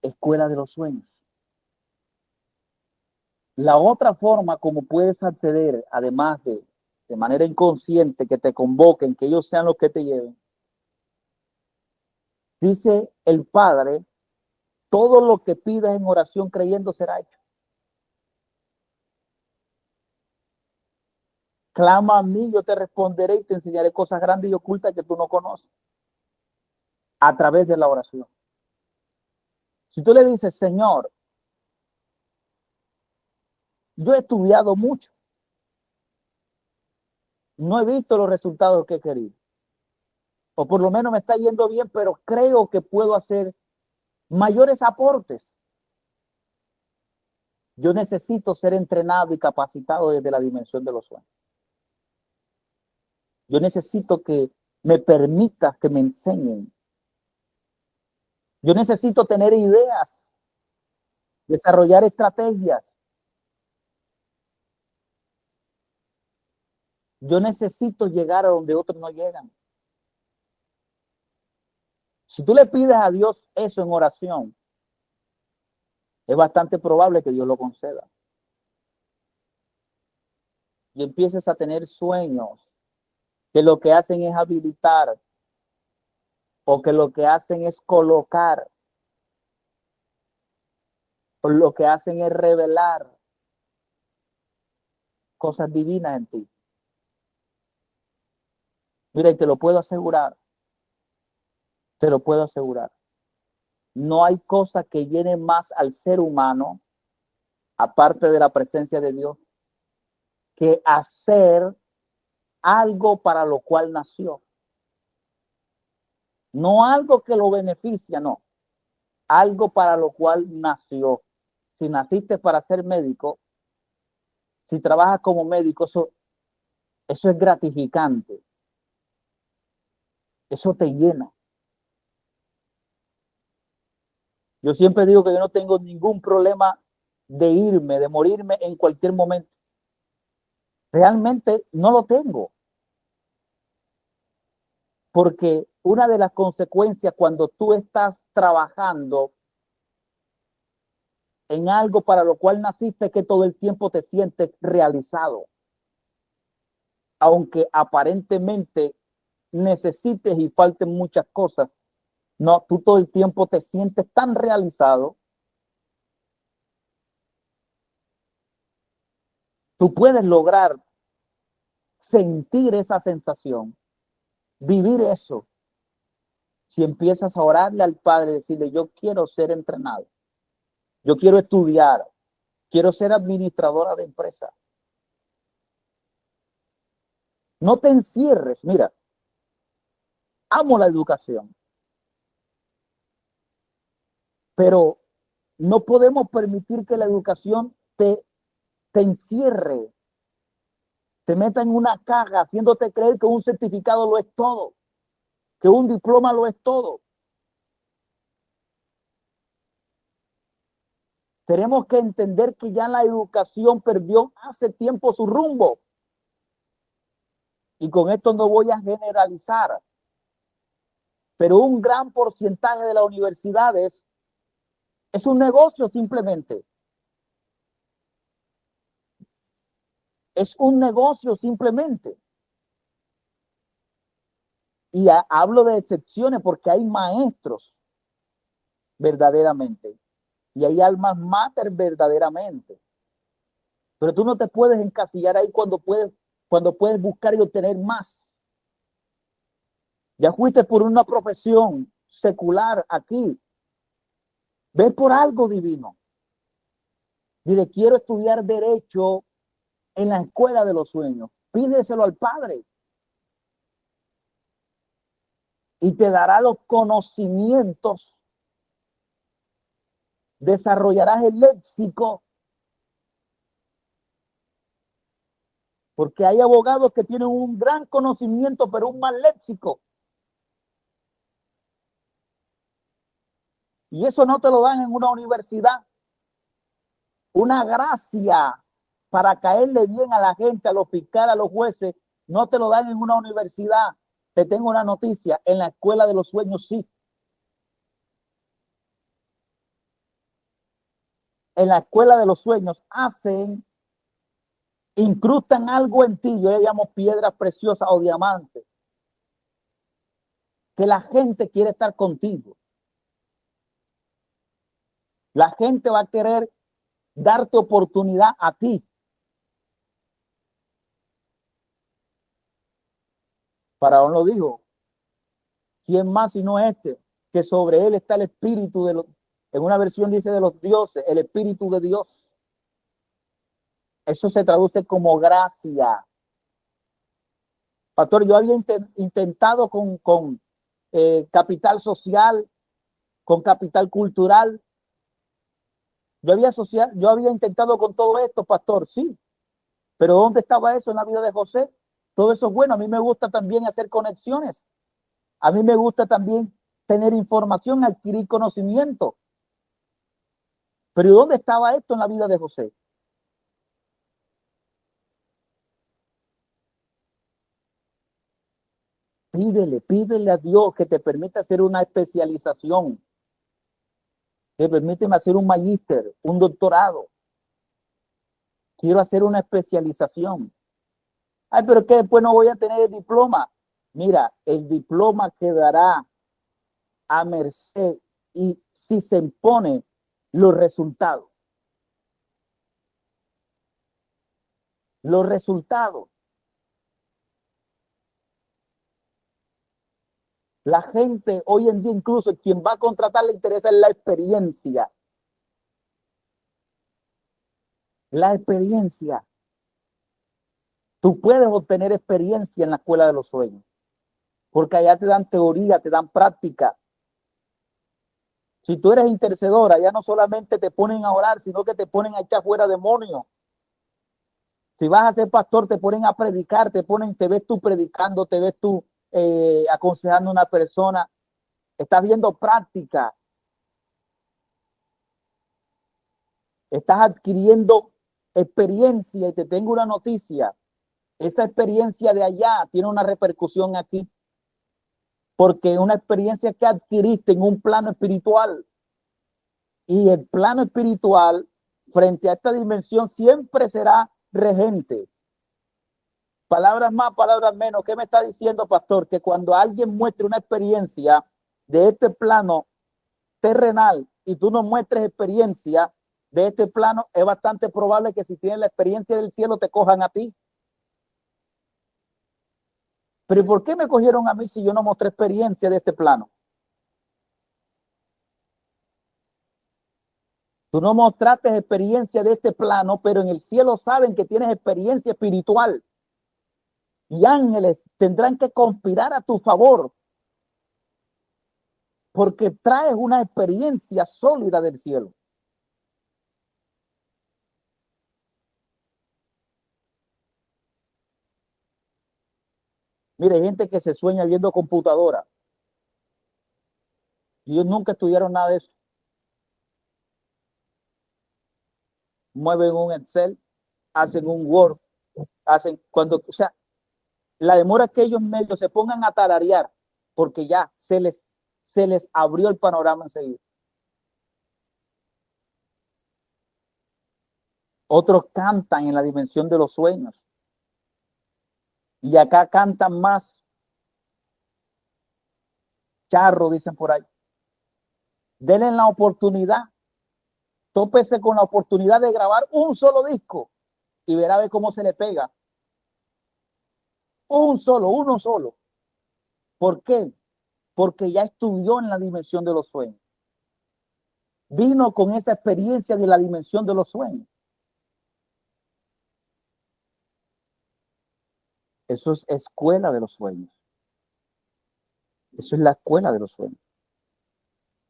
Escuela de los sueños. La otra forma como puedes acceder, además de manera inconsciente, que te convoquen, que ellos sean los que te lleven, dice el Padre, todo lo que pidas en oración creyendo será hecho. Clama a mí, yo te responderé y te enseñaré cosas grandes y ocultas que tú no conoces a través de la oración. Si tú le dices, Señor, yo he estudiado mucho, no he visto los resultados que he querido, o por lo menos me está yendo bien, pero creo que puedo hacer mayores aportes. Yo necesito ser entrenado y capacitado desde la dimensión de los sueños. Yo necesito que me permitas que me enseñen. Yo necesito tener ideas, desarrollar estrategias. Yo necesito llegar a donde otros no llegan. Si tú le pides a Dios eso en oración, es bastante probable que Dios lo conceda. Y empieces a tener sueños que lo que hacen es habilitar o que lo que hacen es colocar o lo que hacen es revelar cosas divinas en ti. Mira, y te lo puedo asegurar, te lo puedo asegurar. No hay cosa que llene más al ser humano, aparte de la presencia de Dios, que hacer algo para lo cual nació. No algo que lo beneficia, no. Algo para lo cual nació. Si naciste para ser médico, si trabajas como médico, eso es gratificante. Eso te llena. Yo siempre digo que yo no tengo ningún problema de irme, de morirme en cualquier momento. Realmente no lo tengo. Porque una de las consecuencias cuando tú estás trabajando en algo para lo cual naciste es que todo el tiempo te sientes realizado. Aunque aparentemente necesites y falten muchas cosas, no, tú todo el tiempo te sientes tan realizado. Tú puedes lograr sentir esa sensación, vivir eso, si empiezas a orarle al Padre, decirle, yo quiero ser entrenado, yo quiero estudiar, quiero ser administradora de empresa. No te encierres, mira, amo la educación, pero no podemos permitir que la educación te encierre, te meta en una caja, haciéndote creer que un certificado lo es todo, que un diploma lo es todo. Tenemos que entender que ya la educación perdió hace tiempo su rumbo. Y con esto no voy a generalizar, pero un gran porcentaje de las universidades es un negocio simplemente. Es un negocio simplemente. Y hablo de excepciones porque hay maestros verdaderamente y hay almas mater verdaderamente. Pero tú no te puedes encasillar ahí cuando puedes buscar y obtener más. Ya fuiste por una profesión secular aquí. Ve por algo divino. Dile, quiero estudiar derecho en la escuela de los sueños. Pídeselo al Padre. Y te dará los conocimientos. Desarrollarás el léxico. Porque hay abogados que tienen un gran conocimiento, pero un mal léxico. Y eso no te lo dan en una universidad. Una gracia para caerle bien a la gente, a los fiscales, a los jueces, no te lo dan en una universidad. Te tengo una noticia, en la escuela de los sueños sí. En la escuela de los sueños incrustan algo en ti, yo le llamo piedras preciosas o diamantes, que la gente quiere estar contigo. La gente va a querer darte oportunidad a ti. Faraón lo dijo, ¿quién más sino este? Que sobre él está el espíritu de los, en una versión dice de los dioses, el espíritu de Dios. Eso se traduce como gracia. Pastor, yo había intentado con capital social, con capital cultural. Yo había intentado con todo esto, pastor, sí. Pero ¿dónde estaba eso en la vida de José? Todo eso es bueno. A mí me gusta también hacer conexiones. A mí me gusta también tener información, adquirir conocimiento. Pero ¿dónde estaba esto en la vida de José? Pídele a Dios que te permita hacer una especialización, que permíteme hacer un magíster, un doctorado. Quiero hacer una especialización. Ay, pero que después no voy a tener el diploma. Mira, el diploma quedará a merced y si se impone los resultados. Los resultados. La gente hoy en día, incluso quien va a contratar, le interesa la experiencia. La experiencia. Tú puedes obtener experiencia en la escuela de los sueños, porque allá te dan teoría, te dan práctica. Si tú eres intercedora, ya no solamente te ponen a orar, sino que te ponen a echar fuera demonios. Si vas a ser pastor, te ponen a predicar, te ves tú predicando, te ves tú aconsejando a una persona, estás viendo práctica, estás adquiriendo experiencia y te tengo una noticia. Esa experiencia de allá tiene una repercusión aquí, porque es una experiencia que adquiriste en un plano espiritual. Y el plano espiritual, frente a esta dimensión, siempre será regente. Palabras más, palabras menos. ¿Qué me está diciendo, pastor? Que cuando alguien muestre una experiencia de este plano terrenal y tú no muestres experiencia de este plano, es bastante probable que si tienes la experiencia del cielo te cojan a ti. Pero ¿y por qué me cogieron a mí si yo no mostré experiencia de este plano? Tú no mostraste experiencia de este plano, pero en el cielo saben que tienes experiencia espiritual. Y ángeles tendrán que conspirar a tu favor, porque traes una experiencia sólida del cielo. Mire, hay gente que se sueña viendo computadora. Y ellos nunca estudiaron nada de eso. Mueven un Excel, hacen un Word, hacen cuando, o sea, la demora que ellos medio se pongan a tararear, porque ya se les abrió el panorama enseguida. Otros cantan en la dimensión de los sueños. Y acá cantan más charro, dicen por ahí. Denle la oportunidad. Tópese con la oportunidad de grabar un solo disco y verá de cómo se le pega. Uno solo. ¿Por qué? Porque ya estudió en la dimensión de los sueños. Vino con esa experiencia de la dimensión de los sueños. Eso es escuela de los sueños. Eso es la escuela de los sueños.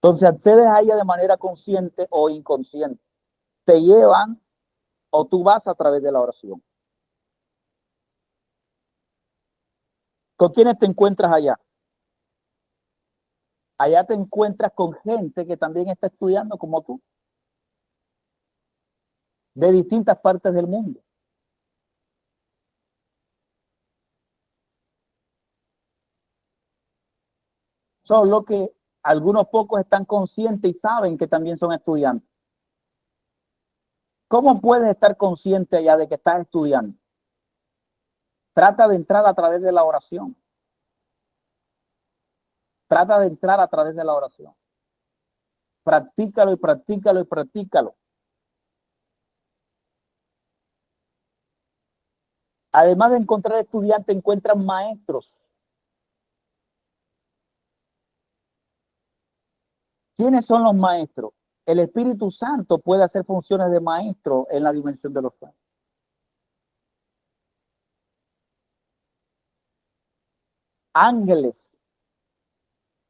Entonces accedes a ella de manera consciente o inconsciente. Te llevan o tú vas a través de la oración. ¿Con quiénes te encuentras allá? Allá te encuentras con gente que también está estudiando como tú, de distintas partes del mundo. Solo que algunos pocos están conscientes y saben que también son estudiantes. ¿Cómo puedes estar consciente allá de que estás estudiando? Trata de entrar a través de la oración. Trata de entrar a través de la oración. Practícalo y practícalo y practícalo. Además de encontrar estudiantes, encuentran maestros. ¿Quiénes son los maestros? El Espíritu Santo puede hacer funciones de maestro en la dimensión de los sueños. Ángeles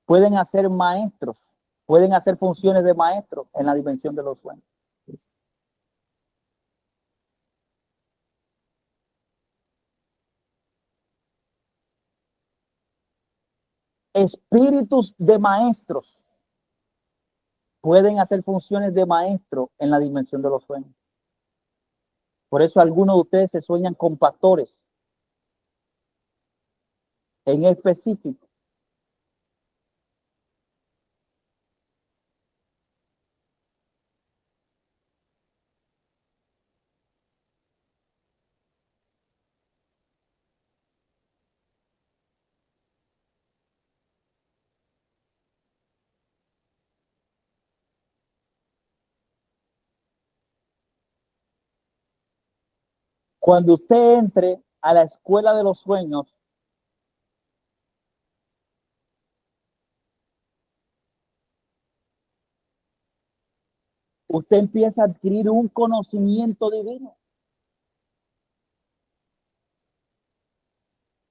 pueden hacer maestros, pueden hacer funciones de maestro en la dimensión de los sueños. Espíritus de maestros pueden hacer funciones de maestro en la dimensión de los sueños. Por eso algunos de ustedes se sueñan con pastores en específico. Cuando usted entre a la escuela de los sueños, usted empieza a adquirir un conocimiento divino.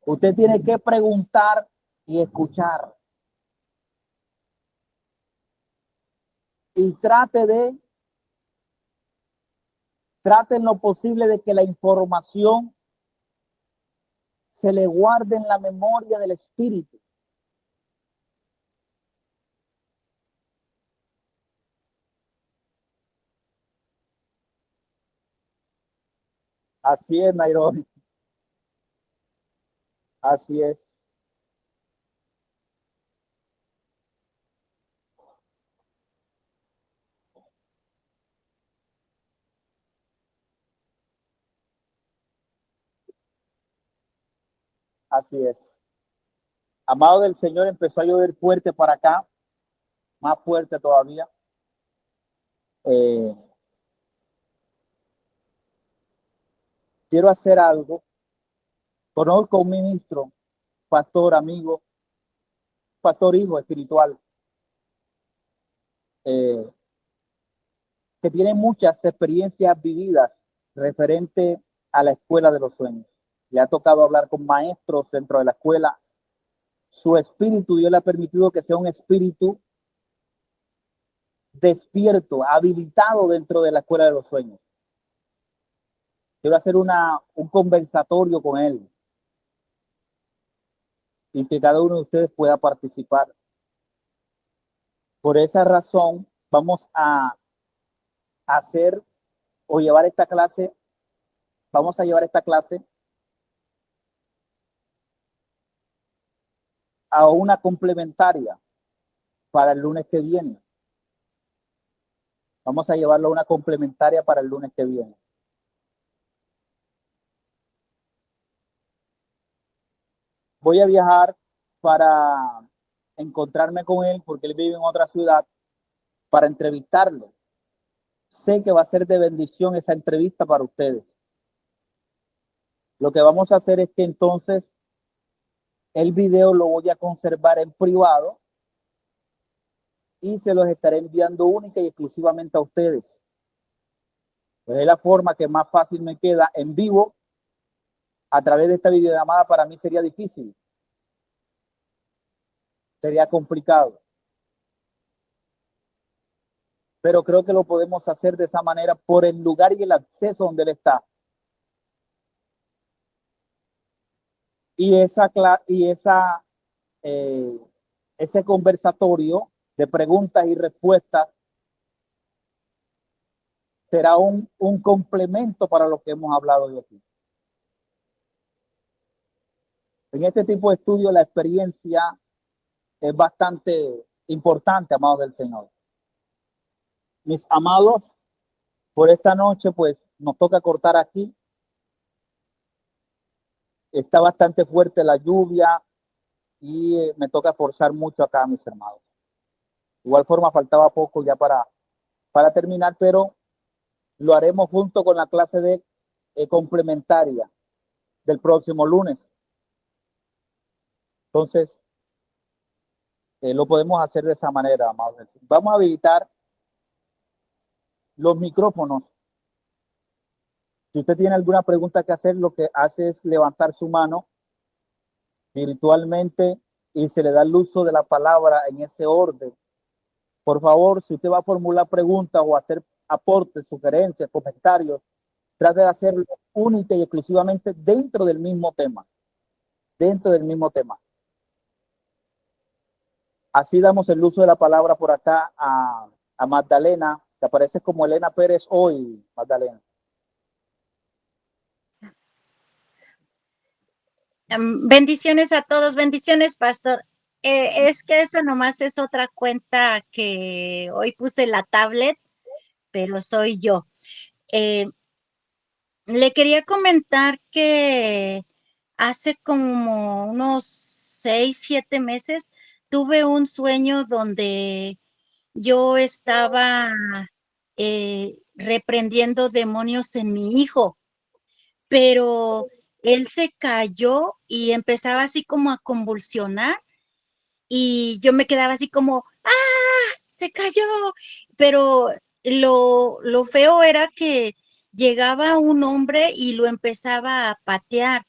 Usted tiene que preguntar y escuchar. Y trate en lo posible de que la información se le guarde en la memoria del Espíritu. Así es, Nairobi. Así es. Así es. Amado del Señor, empezó a llover fuerte para acá, más fuerte todavía. Quiero hacer algo. Conozco a un ministro, pastor, amigo, pastor hijo espiritual, eh, que tiene muchas experiencias vividas referente a la escuela de los sueños. Le ha tocado hablar con maestros dentro de la escuela. Su espíritu, Dios le ha permitido que sea un espíritu despierto, habilitado dentro de la escuela de los sueños. Quiero hacer un conversatorio con él y que cada uno de ustedes pueda participar. Por esa razón, vamos a hacer o llevar esta clase, vamos a llevar esta clase a una complementaria para el lunes que viene. Vamos a llevarlo a una complementaria para el lunes que viene. Voy a viajar para encontrarme con él porque él vive en otra ciudad para entrevistarlo. Sé que va a ser de bendición esa entrevista para ustedes. Lo que vamos a hacer es que entonces el video lo voy a conservar en privado y se los estaré enviando única y exclusivamente a ustedes. Pues es la forma que más fácil me queda. En vivo, a través de esta videollamada, para mí sería difícil. Sería complicado. Pero creo que lo podemos hacer de esa manera por el lugar y el acceso donde él está. Y ese conversatorio de preguntas y respuestas será un complemento para lo que hemos hablado de aquí. En este tipo de estudio la experiencia es bastante importante, amados del Señor. Mis amados, por esta noche pues nos toca cortar aquí. Está bastante fuerte la lluvia y me toca forzar mucho acá, mis hermanos. De igual forma faltaba poco ya para terminar, pero lo haremos junto con la clase de complementaria del próximo lunes. Entonces, lo podemos hacer de esa manera, amados. Vamos a habilitar los micrófonos. Si usted tiene alguna pregunta que hacer, lo que hace es levantar su mano virtualmente y se le da el uso de la palabra en ese orden. Por favor, si usted va a formular preguntas o hacer aportes, sugerencias, comentarios, trate de hacerlo única y exclusivamente dentro del mismo tema. Dentro del mismo tema. Así damos el uso de la palabra por acá a Magdalena, que aparece como Elena Pérez hoy, Magdalena. Bendiciones a todos, bendiciones, pastor. Es que eso nomás es otra cuenta que hoy puse la tablet, pero soy yo. Le quería comentar que hace como unos 6, 7 meses tuve un sueño donde yo estaba reprendiendo demonios en mi hijo, pero él se cayó y empezaba así como a convulsionar y yo me quedaba así como, ¡ah! Se cayó. Pero lo feo era que llegaba un hombre y lo empezaba a patear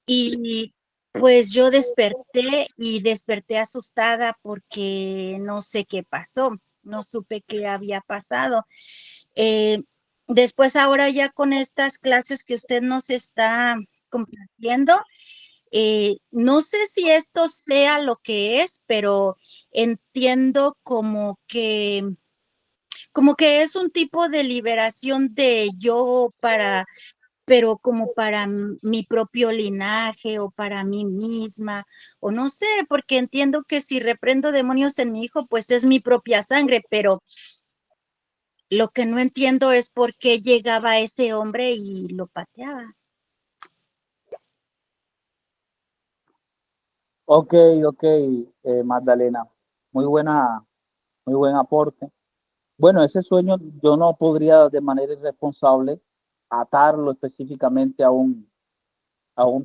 y pues yo desperté asustada porque no sé qué pasó, no supe qué había pasado. Después ahora ya con estas clases que usted nos está compartiendo. No sé si esto sea lo que es, pero entiendo como que es un tipo de liberación de yo pero como para mi propio linaje o para mí misma, o no sé, porque entiendo que si reprendo demonios en mi hijo, pues es mi propia sangre, pero lo que no entiendo es por qué llegaba ese hombre y lo pateaba. Ok, ok, Magdalena, muy muy buen aporte. Bueno, ese sueño yo no podría de manera irresponsable atarlo específicamente a un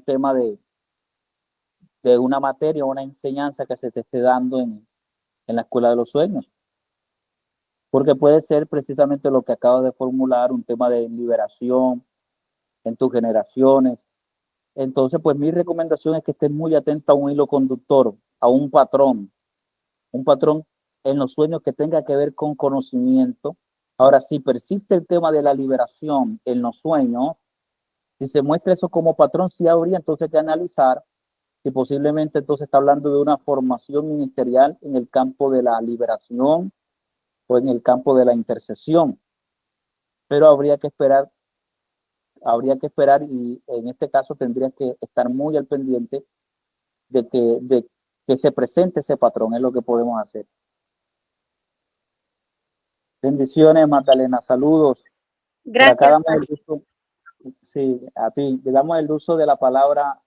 tema de una materia o una enseñanza que se te esté dando en la escuela de los sueños, porque puede ser precisamente lo que acabas de formular, un tema de liberación en tus generaciones. Entonces, pues mi recomendación es que estés muy atenta a un hilo conductor, a un patrón en los sueños que tenga que ver con conocimiento. Ahora, si persiste el tema de la liberación en los sueños, si se muestra eso como patrón, sí habría entonces que analizar si posiblemente entonces está hablando de una formación ministerial en el campo de la liberación o en el campo de la intercesión. Pero habría que esperar y en este caso tendría que estar muy al pendiente de que se presente ese patrón, es lo que podemos hacer. Bendiciones, Magdalena, saludos. Por acá Gracias, damos Padre. el uso, sí, a ti, le damos el uso de la palabra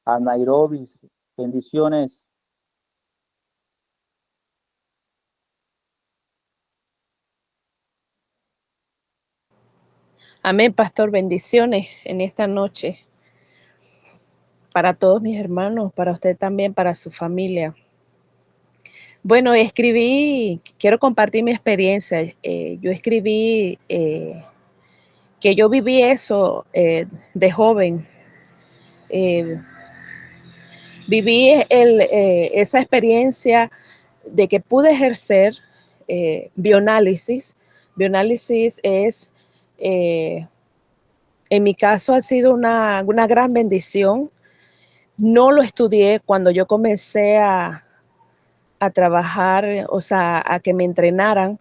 a Nairobi. Bendiciones. Amén, pastor, bendiciones en esta noche para todos mis hermanos, para usted también, para su familia. Bueno, quiero compartir mi experiencia. Yo escribí que yo viví eso de joven. Eh, Viví esa experiencia de que pude ejercer bioanálisis. Bioanálisis es, en mi caso, ha sido una gran bendición. No lo estudié cuando yo comencé a trabajar, o sea, a que me entrenaran,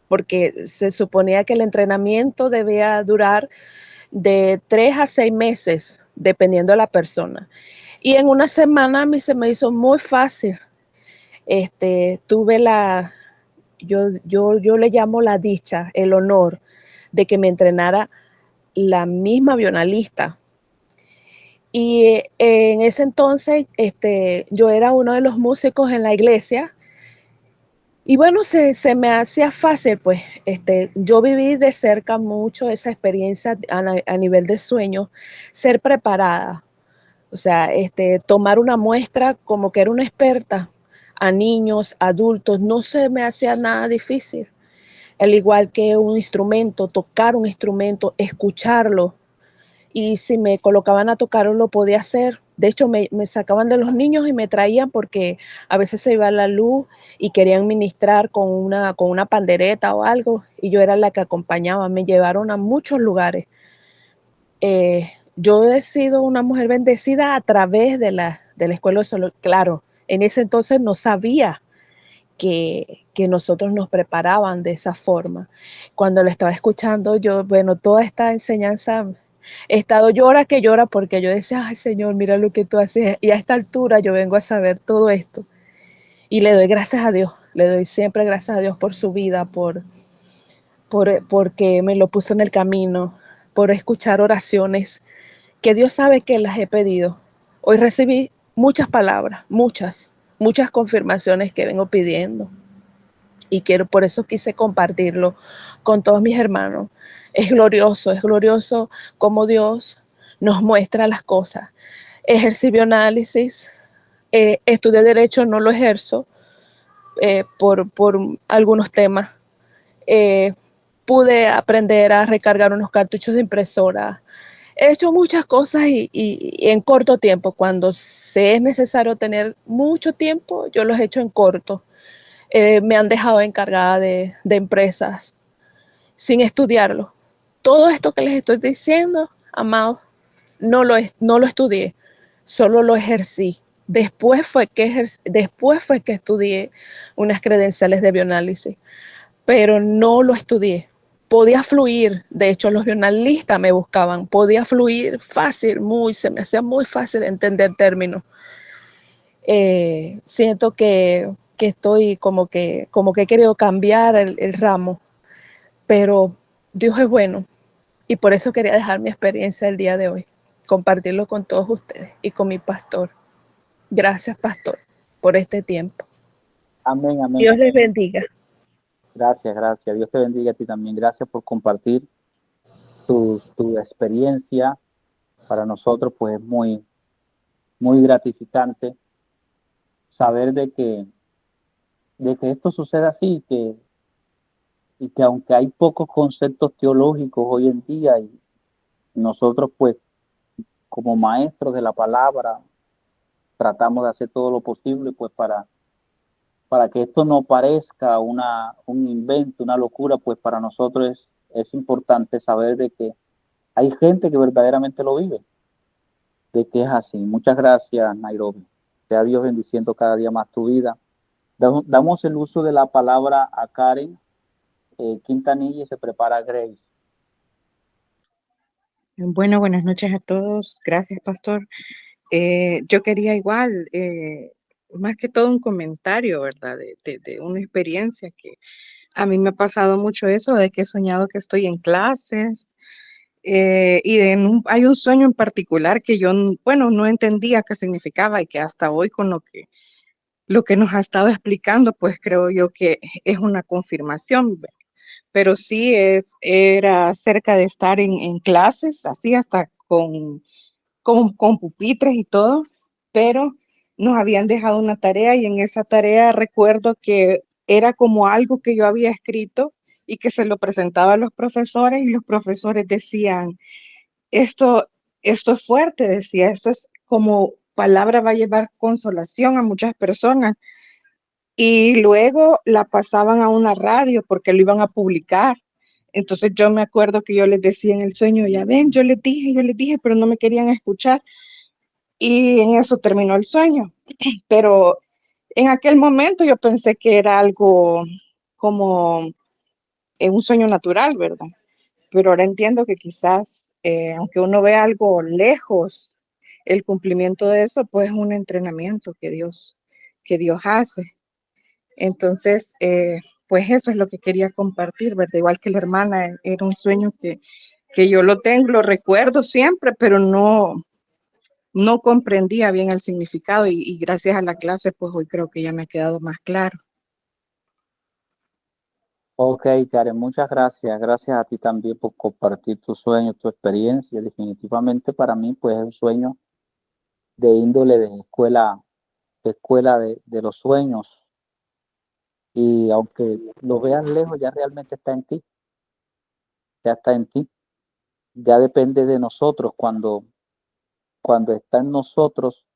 porque se suponía que el entrenamiento debía durar de 3 a 6 meses, dependiendo de la persona. Y en una semana a mí se me hizo muy fácil. Tuve yo le llamo la dicha, el honor de que me entrenara la misma bioanalista. Y en ese entonces yo era uno de los músicos en la iglesia y bueno, se me hacía fácil, pues yo viví de cerca mucho esa experiencia a nivel de sueño, ser preparada, o sea, tomar una muestra como que era una experta a niños, adultos, no se me hacía nada difícil, al igual que un instrumento, tocar un instrumento, escucharlo, y si me colocaban a tocar lo podía hacer. De hecho, me sacaban de los niños y me traían porque a veces se iba la luz y querían ministrar con una pandereta o algo y yo era la que acompañaba. Me llevaron a muchos lugares. Yo he sido una mujer bendecida a través de la escuela de solo. Claro, en ese entonces no sabía que nosotros nos preparaban de esa forma. Cuando lo estaba escuchando, yo, bueno, toda esta enseñanza he estado llora que llora porque yo decía, ay Señor, mira lo que tú haces. Y a esta altura yo vengo a saber todo esto. Y le doy gracias a Dios, le doy siempre gracias a Dios por su vida, porque me lo puso en el camino, por escuchar oraciones que Dios sabe que las he pedido. Hoy recibí muchas palabras, muchas confirmaciones que vengo pidiendo. Y por eso quise compartirlo con todos mis hermanos. Es glorioso cómo Dios nos muestra las cosas. Ejercí bioanálisis, estudié derecho, no lo ejerzo por algunos temas. Eh, Pude aprender a recargar unos cartuchos de impresora. He hecho muchas cosas y en corto tiempo. Cuando se es necesario tener mucho tiempo, yo los he hecho en corto. Me han dejado encargada de empresas sin estudiarlo. Todo esto que les estoy diciendo, amados, no lo estudié, solo lo ejercí. Después fue que estudié unas credenciales de bioanálisis, pero no lo estudié. Podía fluir, de hecho los bioanalistas me buscaban, podía fluir fácil, se me hacía muy fácil entender términos. Siento que estoy como que he querido cambiar el ramo, pero Dios es bueno y por eso quería dejar mi experiencia el día de hoy, compartirlo con todos ustedes y con mi pastor. Gracias, pastor, por este tiempo. Amén, amén. Dios les bendiga. Gracias, gracias. Dios te bendiga a ti también. Gracias por compartir tu experiencia. Para nosotros, pues, es muy, muy gratificante saber de que esto sucede así, y que aunque hay pocos conceptos teológicos hoy en día, y nosotros, pues, como maestros de la palabra, tratamos de hacer todo lo posible, pues, para que esto no parezca un invento, una locura, pues para nosotros es importante saber de que hay gente que verdaderamente lo vive, de que es así. Muchas gracias, Nairobi. Sea Dios bendiciendo cada día más tu vida. Damos el uso de la palabra a Karen Quintanilla y se prepara Grace. Bueno, buenas noches a todos. Gracias, pastor. Yo quería igual, más que todo un comentario, ¿verdad? De una experiencia que a mí me ha pasado mucho eso, de que he soñado que estoy en clases hay un sueño en particular que yo, bueno, no entendía qué significaba y que hasta hoy con lo que nos ha estado explicando, pues creo yo que es una confirmación, pero sí era acerca de estar en clases, así hasta con pupitres y todo, pero nos habían dejado una tarea y en esa tarea recuerdo que era como algo que yo había escrito y que se lo presentaba a los profesores y los profesores decían, esto, esto es fuerte, decía, esto es como palabra va a llevar consolación a muchas personas. Y luego la pasaban a una radio porque lo iban a publicar. Entonces yo me acuerdo que yo les decía en el sueño, ya ven, yo les dije, pero no me querían escuchar. Y en eso terminó el sueño. Pero en aquel momento yo pensé que era algo como un sueño natural, ¿verdad? Pero ahora entiendo que quizás, aunque uno vea algo lejos, el cumplimiento de eso, pues es un entrenamiento que Dios hace. Entonces, pues eso es lo que quería compartir, ¿verdad? Igual que la hermana, era un sueño que yo lo tengo, lo recuerdo siempre, pero no comprendía bien el significado y gracias a la clase, pues hoy creo que ya me ha quedado más claro. Ok, Karen, muchas gracias. Gracias a ti también por compartir tu sueño, tu experiencia. Definitivamente para mí, pues es un sueño de índole de escuela de los sueños. Y aunque lo veas lejos, ya realmente está en ti. Ya está en ti. Ya depende de nosotros cuando está en nosotros,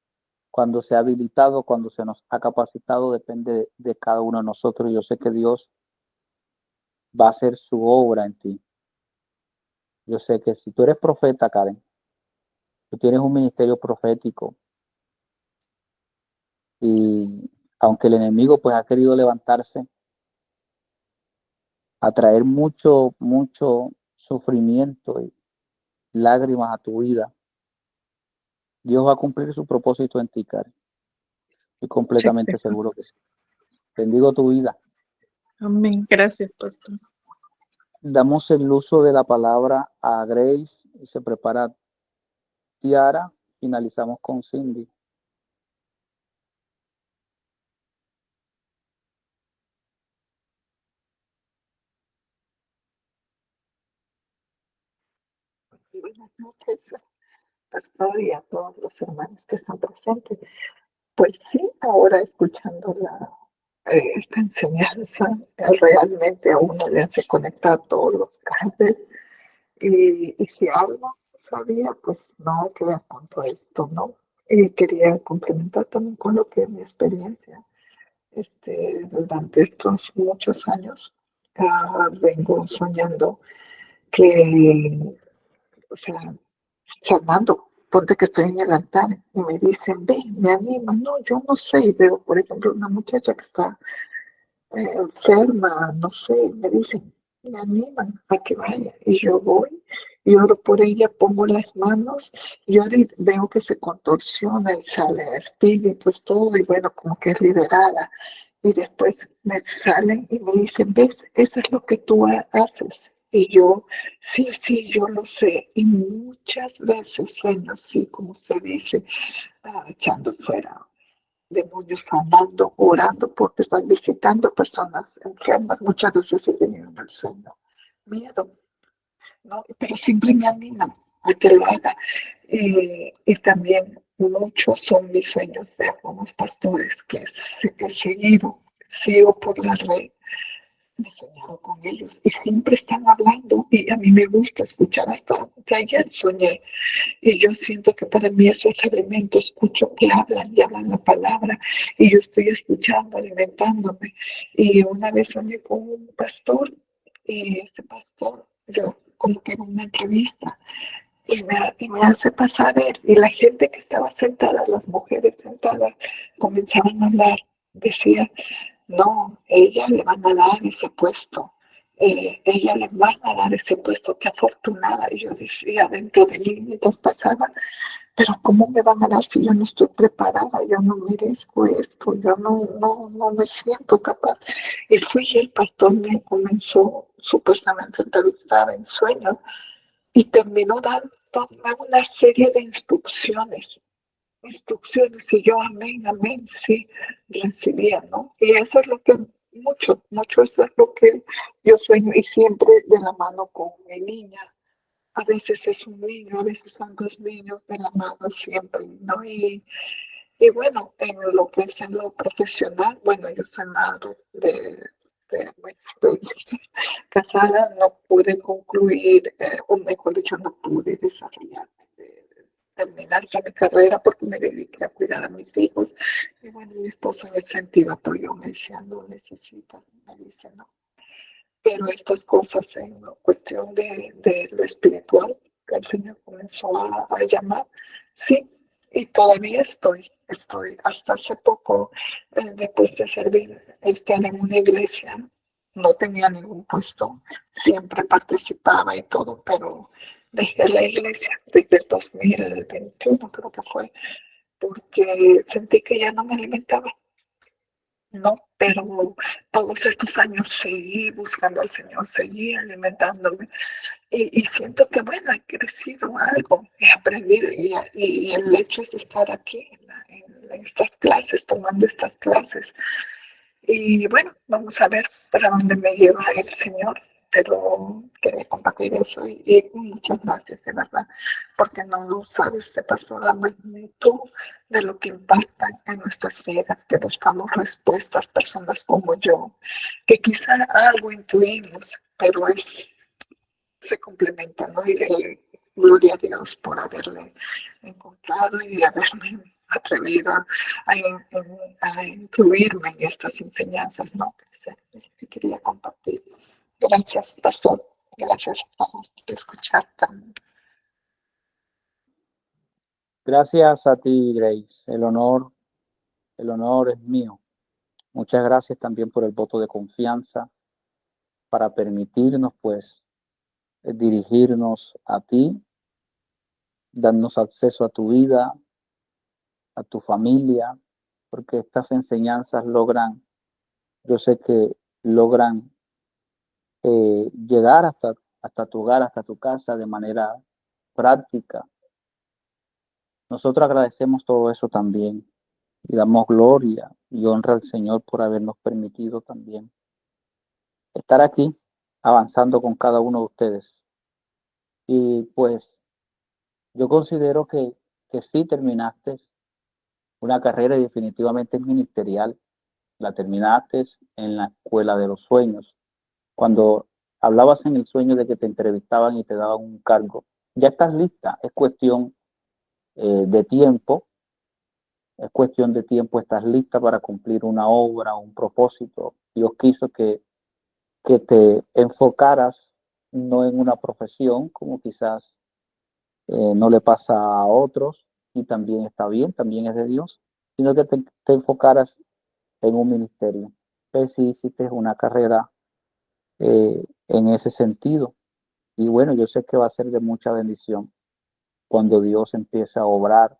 cuando se ha habilitado, cuando se nos ha capacitado, depende de cada uno de nosotros. Yo sé que Dios va a hacer su obra en ti. Yo sé que si tú eres profeta, Karen, tú tienes un ministerio profético y aunque el enemigo pues ha querido levantarse a traer mucho, mucho sufrimiento y lágrimas a tu vida, Dios va a cumplir su propósito en ti, Karen. Estoy completamente seguro que sí. Bendigo tu vida. Amén. Gracias, pastor. Damos el uso de la palabra a Grace y se prepara Tiara. Finalizamos con Cindy. Buenas noches, pastor, y a todos los hermanos que están presentes. Pues sí, ahora escuchando esta enseñanza, realmente a uno le hace conectar todos los cables y si algo sabía, pues nada que ver con todo esto, ¿no? Y quería complementar también con lo que es mi experiencia. Durante estos muchos años vengo soñando que, o sea, sanando ponte que estoy en el altar y me dicen, ven, me animan. No, yo no sé. Y veo, por ejemplo, una muchacha que está enferma, no sé, me dicen, me animan a que vaya. Y yo voy, y oro por ella, pongo las manos, y ahora veo que se contorsiona y sale espíritus, todo, y bueno, como que es liberada. Y después me salen y me dicen, ves, eso es lo que tú haces. Y yo, sí, sí, yo lo sé. Y muchas veces sueño así, como se dice, echando fuera demonios, sanando, orando, porque están visitando personas enfermas. Muchas veces he tenido en el sueño miedo, ¿no? Pero siempre me animan a que lo haga. Y también muchos son mis sueños de algunos pastores que he seguido, sigo por la red, me he soñado con ellos y siempre están hablando y a mí me gusta escuchar. Hasta que ayer soñé y yo siento que para mí eso es alimento. Escucho que hablan y hablan la palabra y yo estoy escuchando, alimentándome. Y una vez soñé con un pastor y este pastor, yo como que en una entrevista y me hace pasar él y la gente que estaba sentada, las mujeres sentadas, comenzaban a hablar. Decía, no, ella le van a dar ese puesto. Ella le van a dar ese puesto, qué afortunada. Y yo decía dentro de mí mientras pasaba, pero ¿cómo me van a dar si yo no estoy preparada? Yo no merezco esto, yo no me siento capaz. Y fui y el pastor me comenzó supuestamente a entrevistar en sueños y terminó dándome una serie de instrucciones y yo amén, amén, sí, recibía, ¿no? Y eso es lo que mucho eso es lo que yo sueño y siempre de la mano con mi niña. A veces es un niño, a veces son dos niños de la mano siempre, ¿no? Y bueno, en lo que es en lo profesional, bueno, yo soy madre bueno, estoy casada, no pude concluir, o mejor dicho, no pude desarrollarme, terminar ya mi carrera porque me dediqué a cuidar a mis hijos. Y bueno, mi esposo en ese sentido apoyó, me decía, no necesitas, me dice, no. Pero estas cosas en cuestión de lo espiritual, que el Señor comenzó a llamar, sí, y todavía estoy hasta hace poco, después de servir en una iglesia, no tenía ningún puesto, siempre participaba y todo, pero dejé la iglesia desde el 2021, creo que fue, porque sentí que ya no me alimentaba. No, pero todos estos años seguí buscando al Señor, seguí alimentándome y siento que, bueno, he crecido algo, he aprendido y el hecho es estar aquí en estas clases, tomando estas clases. Y bueno, vamos a ver para dónde me lleva el Señor, pero quería compartir eso y muchas gracias, de verdad, porque no sabes, se pasó la magnitud de lo que impacta en nuestras vidas, que buscamos respuestas, personas como yo, que quizá algo intuimos, pero se complementa, ¿no? Y gloria a Dios por haberle encontrado y haberme atrevido a incluirme en estas enseñanzas, ¿no? Que quería compartir. Gracias, pastor. Gracias a todos por escuchar también. Gracias a ti, Grace. El honor es mío. Muchas gracias también por el voto de confianza para permitirnos, pues, dirigirnos a ti, darnos acceso a tu vida, a tu familia, porque estas enseñanzas yo sé que logran llegar hasta tu hogar, hasta tu casa de manera práctica. Nosotros agradecemos todo eso también y damos gloria y honra al Señor por habernos permitido también estar aquí avanzando con cada uno de ustedes. Y pues yo considero que sí terminaste una carrera definitivamente ministerial. La terminaste en la escuela de los sueños. Cuando hablabas en el sueño de que te entrevistaban y te daban un cargo, ya estás lista. Es cuestión de tiempo. Es cuestión de tiempo. Estás lista para cumplir una obra, un propósito. Dios quiso que te enfocaras no en una profesión como quizás no le pasa a otros y también está bien, también es de Dios, sino que te enfocaras en un ministerio. Pues si hiciste una carrera en ese sentido. Y bueno, yo sé que va a ser de mucha bendición cuando Dios empieza a obrar,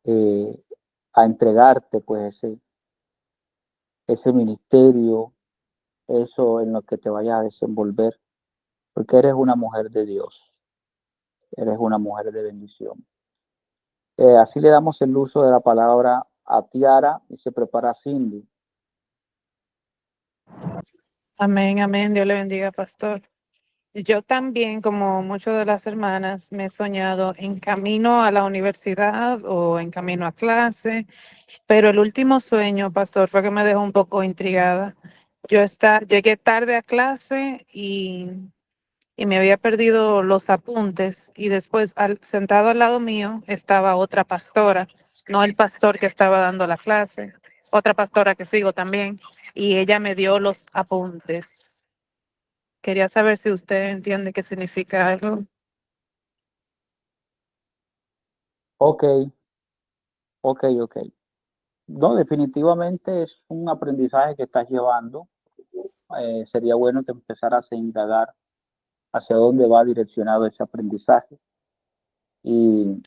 eh, a entregarte pues ese ministerio, eso en lo que te vayas a desenvolver, porque eres una mujer de Dios, eres una mujer de bendición. Así le damos el uso de la palabra a Tiara y se prepara Cindy. Amén, amén. Dios le bendiga, pastor. Yo también, como muchas de las hermanas, me he soñado en camino a la universidad o en camino a clase, pero el último sueño, pastor, fue que me dejó un poco intrigada. Llegué tarde a clase y me había perdido los apuntes y después sentado al lado mío estaba otra pastora, no el pastor que estaba dando la clase, otra pastora que sigo también, y ella me dio los apuntes. Quería saber si usted entiende qué significa algo. Ok, ok. No, definitivamente es un aprendizaje que estás llevando. Sería bueno que empezaras a indagar hacia dónde va direccionado ese aprendizaje. Y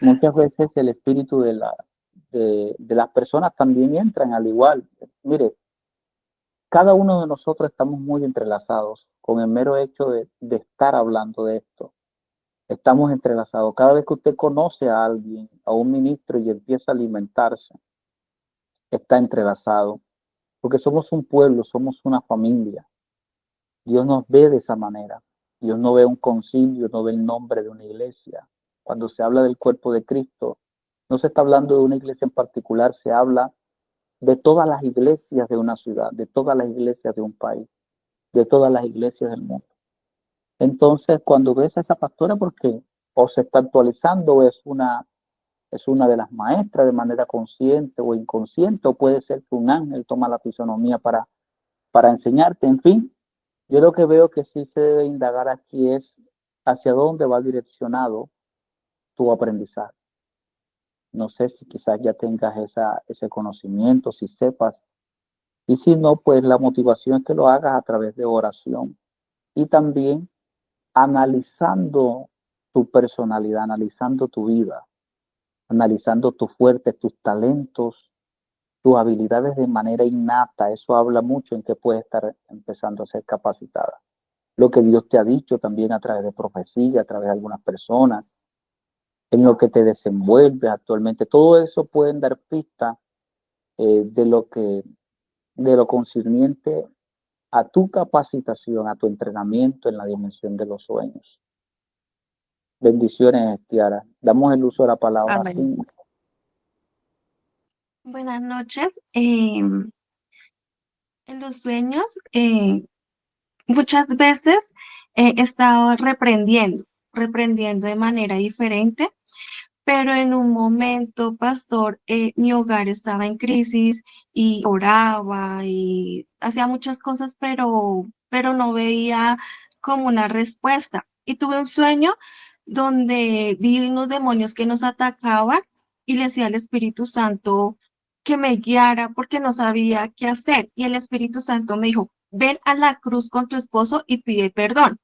muchas veces el espíritu de las personas también entran al igual. Mire, cada uno de nosotros estamos muy entrelazados con el mero hecho de estar hablando de esto. Estamos entrelazados. Cada vez que usted conoce a alguien, a un ministro y empieza a alimentarse, está entrelazado. Porque somos un pueblo, somos una familia. Dios nos ve de esa manera. Dios no ve un concilio, no ve el nombre de una iglesia. Cuando se habla del cuerpo de Cristo, no se está hablando de una iglesia en particular, se habla de todas las iglesias de una ciudad, de todas las iglesias de un país, de todas las iglesias del mundo. Entonces, cuando ves a esa pastora, porque o se está actualizando o es una de las maestras de manera consciente o inconsciente, o puede ser que un ángel toma la fisonomía para enseñarte, en fin. Yo lo que veo que sí se debe indagar aquí es hacia dónde va direccionado tu aprendizaje. No sé si quizás ya tengas ese conocimiento, si sepas. Y si no, pues la motivación es que lo hagas a través de oración. Y también analizando tu personalidad, analizando tu vida, analizando tus fuertes, tus talentos, tus habilidades de manera innata. Eso habla mucho en que puedes estar empezando a ser capacitada. Lo que Dios te ha dicho también a través de profecía, a través de algunas personas, en lo que te desenvuelves actualmente. Todo eso pueden dar pista de lo concerniente a tu capacitación, a tu entrenamiento en la dimensión de los sueños. Bendiciones, Tiara. Damos el uso de la palabra así. Buenas noches. En los sueños, muchas veces he estado reprendiendo de manera diferente, pero en un momento, pastor, mi hogar estaba en crisis y oraba y hacía muchas cosas, pero no veía como una respuesta. Y tuve un sueño donde vi unos demonios que nos atacaban y le decía al Espíritu Santo que me guiara porque no sabía qué hacer. Y el Espíritu Santo me dijo, ven a la cruz con tu esposo y pide perdón.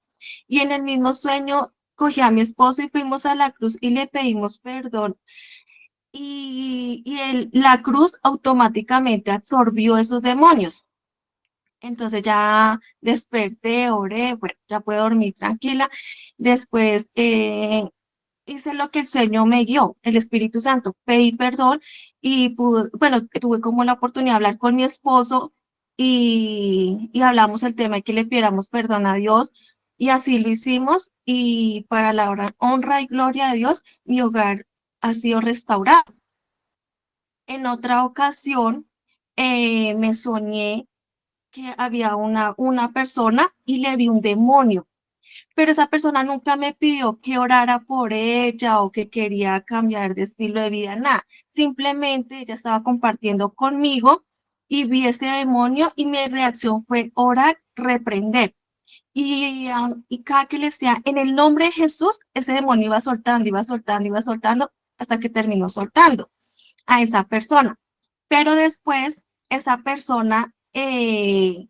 Y en el mismo sueño cogí a mi esposo y fuimos a la cruz y le pedimos perdón. La cruz automáticamente absorbió esos demonios. Entonces ya desperté, oré, bueno, ya puedo dormir tranquila. Después hice lo que el sueño me guió, el Espíritu Santo. Pedí perdón y bueno, tuve como la oportunidad de hablar con mi esposo y hablamos el tema de que le pidiéramos perdón a Dios y así lo hicimos y para la honra y gloria de Dios, mi hogar ha sido restaurado. En otra ocasión me soñé que había una persona y le vi un demonio, pero esa persona nunca me pidió que orara por ella o que quería cambiar de estilo de vida, nada. Simplemente ella estaba compartiendo conmigo y vi ese demonio y mi reacción fue orar, reprender. y cada que le decía, en el nombre de Jesús, ese demonio iba soltando, iba soltando, iba soltando, hasta que terminó soltando a esa persona. Pero después, esa persona me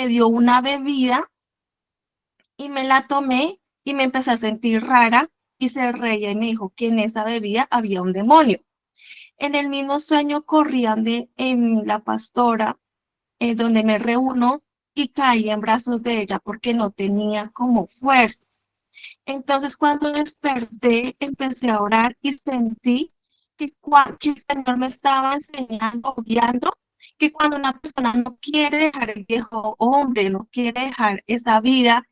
dio una bebida y me la tomé y me empecé a sentir rara y se reía y me dijo que en esa bebida había un demonio. En el mismo sueño corrían en la pastora, donde me reúno, y caí en brazos de ella porque no tenía como fuerzas. Entonces cuando desperté, empecé a orar y sentí que el Señor me estaba enseñando, guiando, que cuando una persona no quiere dejar el viejo hombre, no quiere dejar esa vida,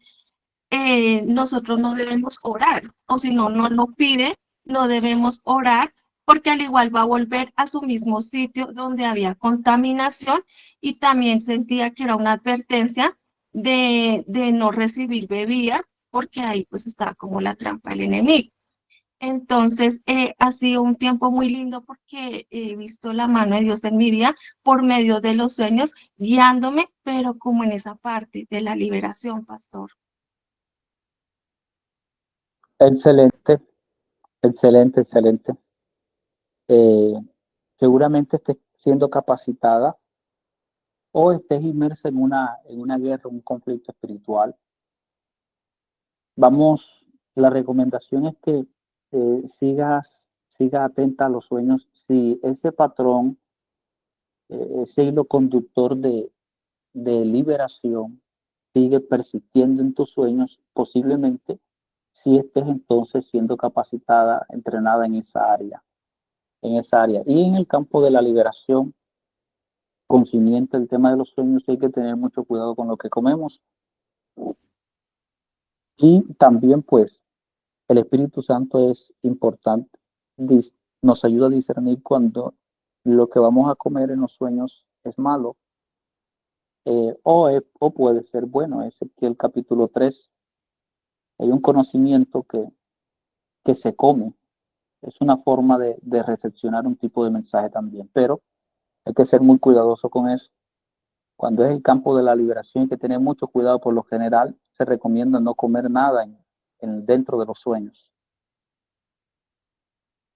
nosotros no debemos orar, o si no, no lo pide, no debemos orar, porque al igual va a volver a su mismo sitio donde había contaminación, y también sentía que era una advertencia de no recibir bebidas, porque ahí pues estaba como la trampa del enemigo. Entonces, ha sido un tiempo muy lindo porque he visto la mano de Dios en mi vida por medio de los sueños, guiándome, pero como en esa parte de la liberación, pastor. Excelente, excelente, excelente. Seguramente estés siendo capacitada o estés inmersa en una guerra, un conflicto espiritual. La recomendación es que sigas atenta a los sueños. Si ese patrón, ese hilo conductor de liberación sigue persistiendo en tus sueños, posiblemente si estés entonces siendo capacitada, entrenada en esa área. Y en el campo de la liberación, consciente del tema de los sueños, hay que tener mucho cuidado con lo que comemos. Y también, pues, el Espíritu Santo es importante. Nos ayuda a discernir cuando lo que vamos a comer en los sueños es malo o puede ser bueno. Ezequiel capítulo 3. Hay un conocimiento que se come. Es una forma de recepcionar un tipo de mensaje también, pero hay que ser muy cuidadoso con eso. Cuando es el campo de la liberación hay que tener mucho cuidado. Por lo general se recomienda no comer nada dentro de los sueños,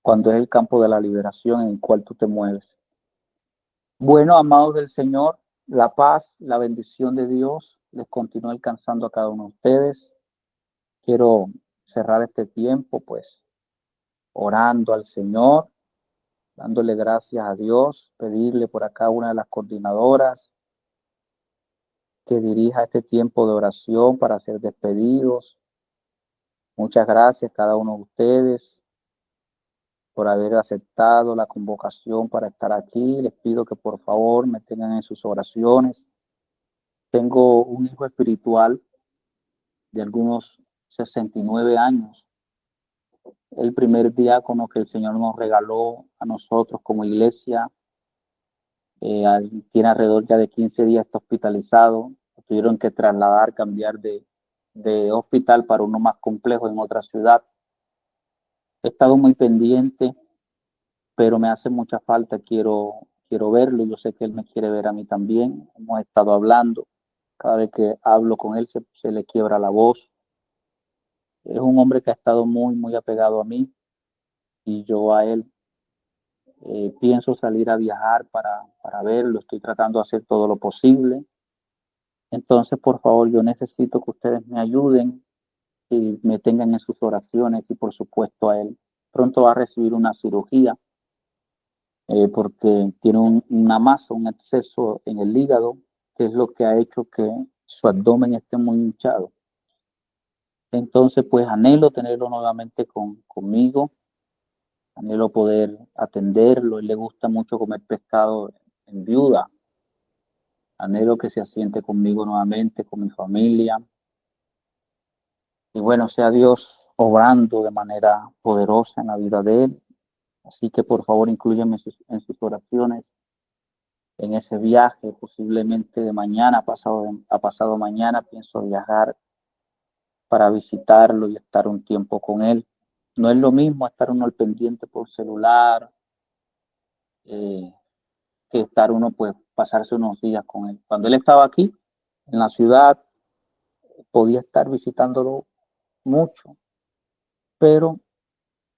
cuando es el campo de la liberación en el cual tú te mueves. Bueno, amados del Señor, la paz, la bendición de Dios les continúa alcanzando a cada uno de ustedes. Quiero cerrar este tiempo, pues, orando al Señor, dándole gracias a Dios, pedirle por acá a una de las coordinadoras que dirija este tiempo de oración para ser despedidos. Muchas gracias a cada uno de ustedes por haber aceptado la convocación para estar aquí. Les pido que por favor me tengan en sus oraciones. Tengo un hijo espiritual de algunos 69 años, el primer diácono que el Señor nos regaló a nosotros como iglesia. Tiene alrededor ya de 15 días, está hospitalizado. Tuvieron que trasladar, cambiar de hospital para uno más complejo en otra ciudad. He estado muy pendiente, pero me hace mucha falta. Quiero verlo. Yo sé que él me quiere ver a mí también. Hemos estado hablando. Cada vez que hablo con él se le quiebra la voz. Es un hombre que ha estado muy, muy apegado a mí y yo a él. Pienso salir a viajar para verlo. Estoy tratando de hacer todo lo posible. Entonces, por favor, yo necesito que ustedes me ayuden y me tengan en sus oraciones, y por supuesto a él. Pronto va a recibir una cirugía porque tiene una masa, un exceso en el hígado, que es lo que ha hecho que su abdomen esté muy hinchado. Entonces, pues anhelo tenerlo nuevamente conmigo, anhelo poder atenderlo. Él le gusta mucho comer pescado en viuda. Anhelo que se asiente conmigo nuevamente, con mi familia. Y bueno, sea Dios obrando de manera poderosa en la vida de él. Así que por favor inclúyame en sus oraciones en ese viaje. Posiblemente de mañana a pasado mañana pienso viajar para visitarlo y estar un tiempo con él. No es lo mismo estar uno al pendiente por celular que estar uno, pues, pasarse unos días con él. Cuando él estaba aquí en la ciudad, podía estar visitándolo mucho, pero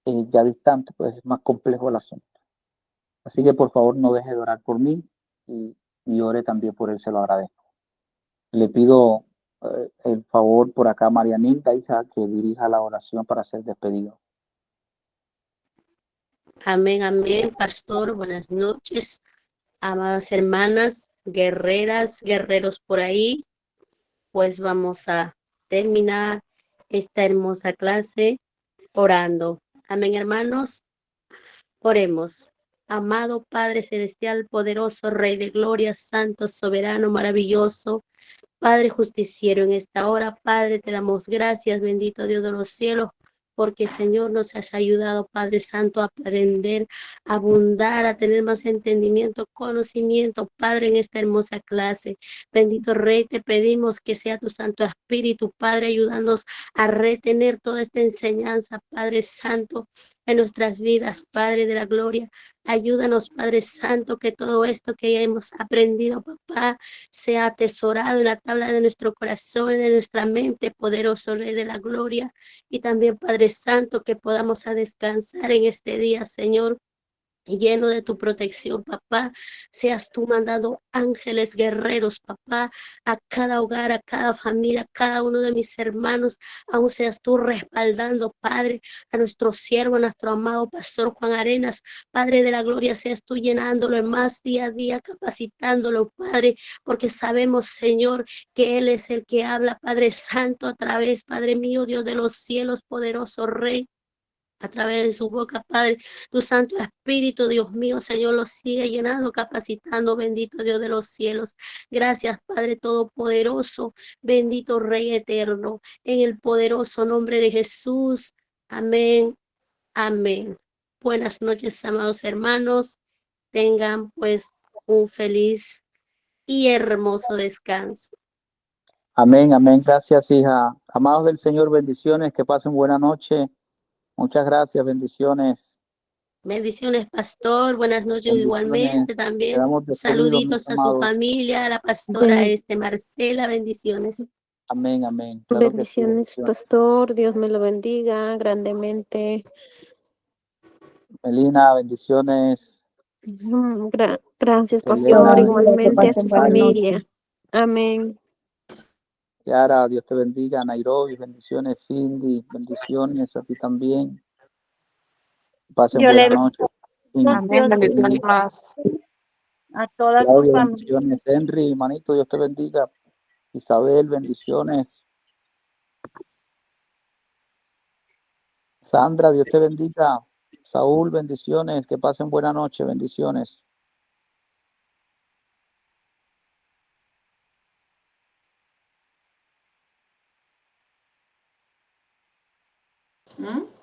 ya distante, pues es más complejo el asunto. Así que por favor no deje de orar por mí y ore también por él, se lo agradezco. Le pido el favor por acá a Marianita, hija, que dirija la oración para ser despedido. Amén, amén, pastor. Buenas noches, amadas hermanas, guerreras, guerreros por ahí. Pues vamos a terminar esta hermosa clase orando. Amén, hermanos. Oremos. Amado Padre Celestial, poderoso Rey de Gloria, Santo, Soberano, maravilloso, Padre justiciero, en esta hora, Padre, te damos gracias, bendito Dios de los cielos, porque Señor nos has ayudado, Padre Santo, a aprender, a abundar, a tener más entendimiento, conocimiento, Padre, en esta hermosa clase. Bendito Rey, te pedimos que sea tu Santo Espíritu, Padre, ayudándonos a retener toda esta enseñanza, Padre Santo, en nuestras vidas, Padre de la gloria. Ayúdanos, Padre Santo, que todo esto que ya hemos aprendido, papá, sea atesorado en la tabla de nuestro corazón, de nuestra mente, poderoso Rey de la gloria. Y también, Padre Santo, que podamos a descansar en este día, Señor, lleno de tu protección, papá. Seas tú mandando ángeles guerreros, papá, a cada hogar, a cada familia, a cada uno de mis hermanos. Aún seas tú respaldando, Padre, a nuestro siervo, a nuestro amado pastor Juan Arenas. Padre de la gloria, seas tú llenándolo en más día a día, capacitándolo, Padre, porque sabemos, Señor, que Él es el que habla, Padre Santo, a través, Padre mío, Dios de los cielos, poderoso Rey. A través de su boca, Padre, tu Santo Espíritu, Dios mío, Señor, lo sigue llenando, capacitando, bendito Dios de los cielos. Gracias, Padre Todopoderoso, bendito Rey Eterno, en el poderoso nombre de Jesús. Amén, amén. Buenas noches, amados hermanos. Tengan pues un feliz y hermoso descanso. Amén, amén. Gracias, hija. Amados del Señor, bendiciones, que pasen buena noche. Muchas gracias, bendiciones. Bendiciones, pastor. Buenas noches Bendiciones. igualmente también. Quedamos despedidos, mis Saluditos a su amados. familia, a la pastora Marcela. Bendiciones. Amén, amén. Claro que sí, Bendiciones, pastor. Dios me lo bendiga grandemente. Melina, bendiciones. Gracias, Elena, pastor. Que Igualmente a pasen su buenas familia. noches. Amén. Yara, Dios te bendiga. Nairobi, bendiciones. Cindy, bendiciones a ti también. Pasen Dios le buena noche. bendiga, Amén, bendiciones más. a toda su Claudia, familia. bendiciones. Henry, manito, Dios te bendiga. Isabel, bendiciones. Sandra, Dios te bendiga. Saúl, bendiciones. Que pasen buena noche. Bendiciones. ¿Mm?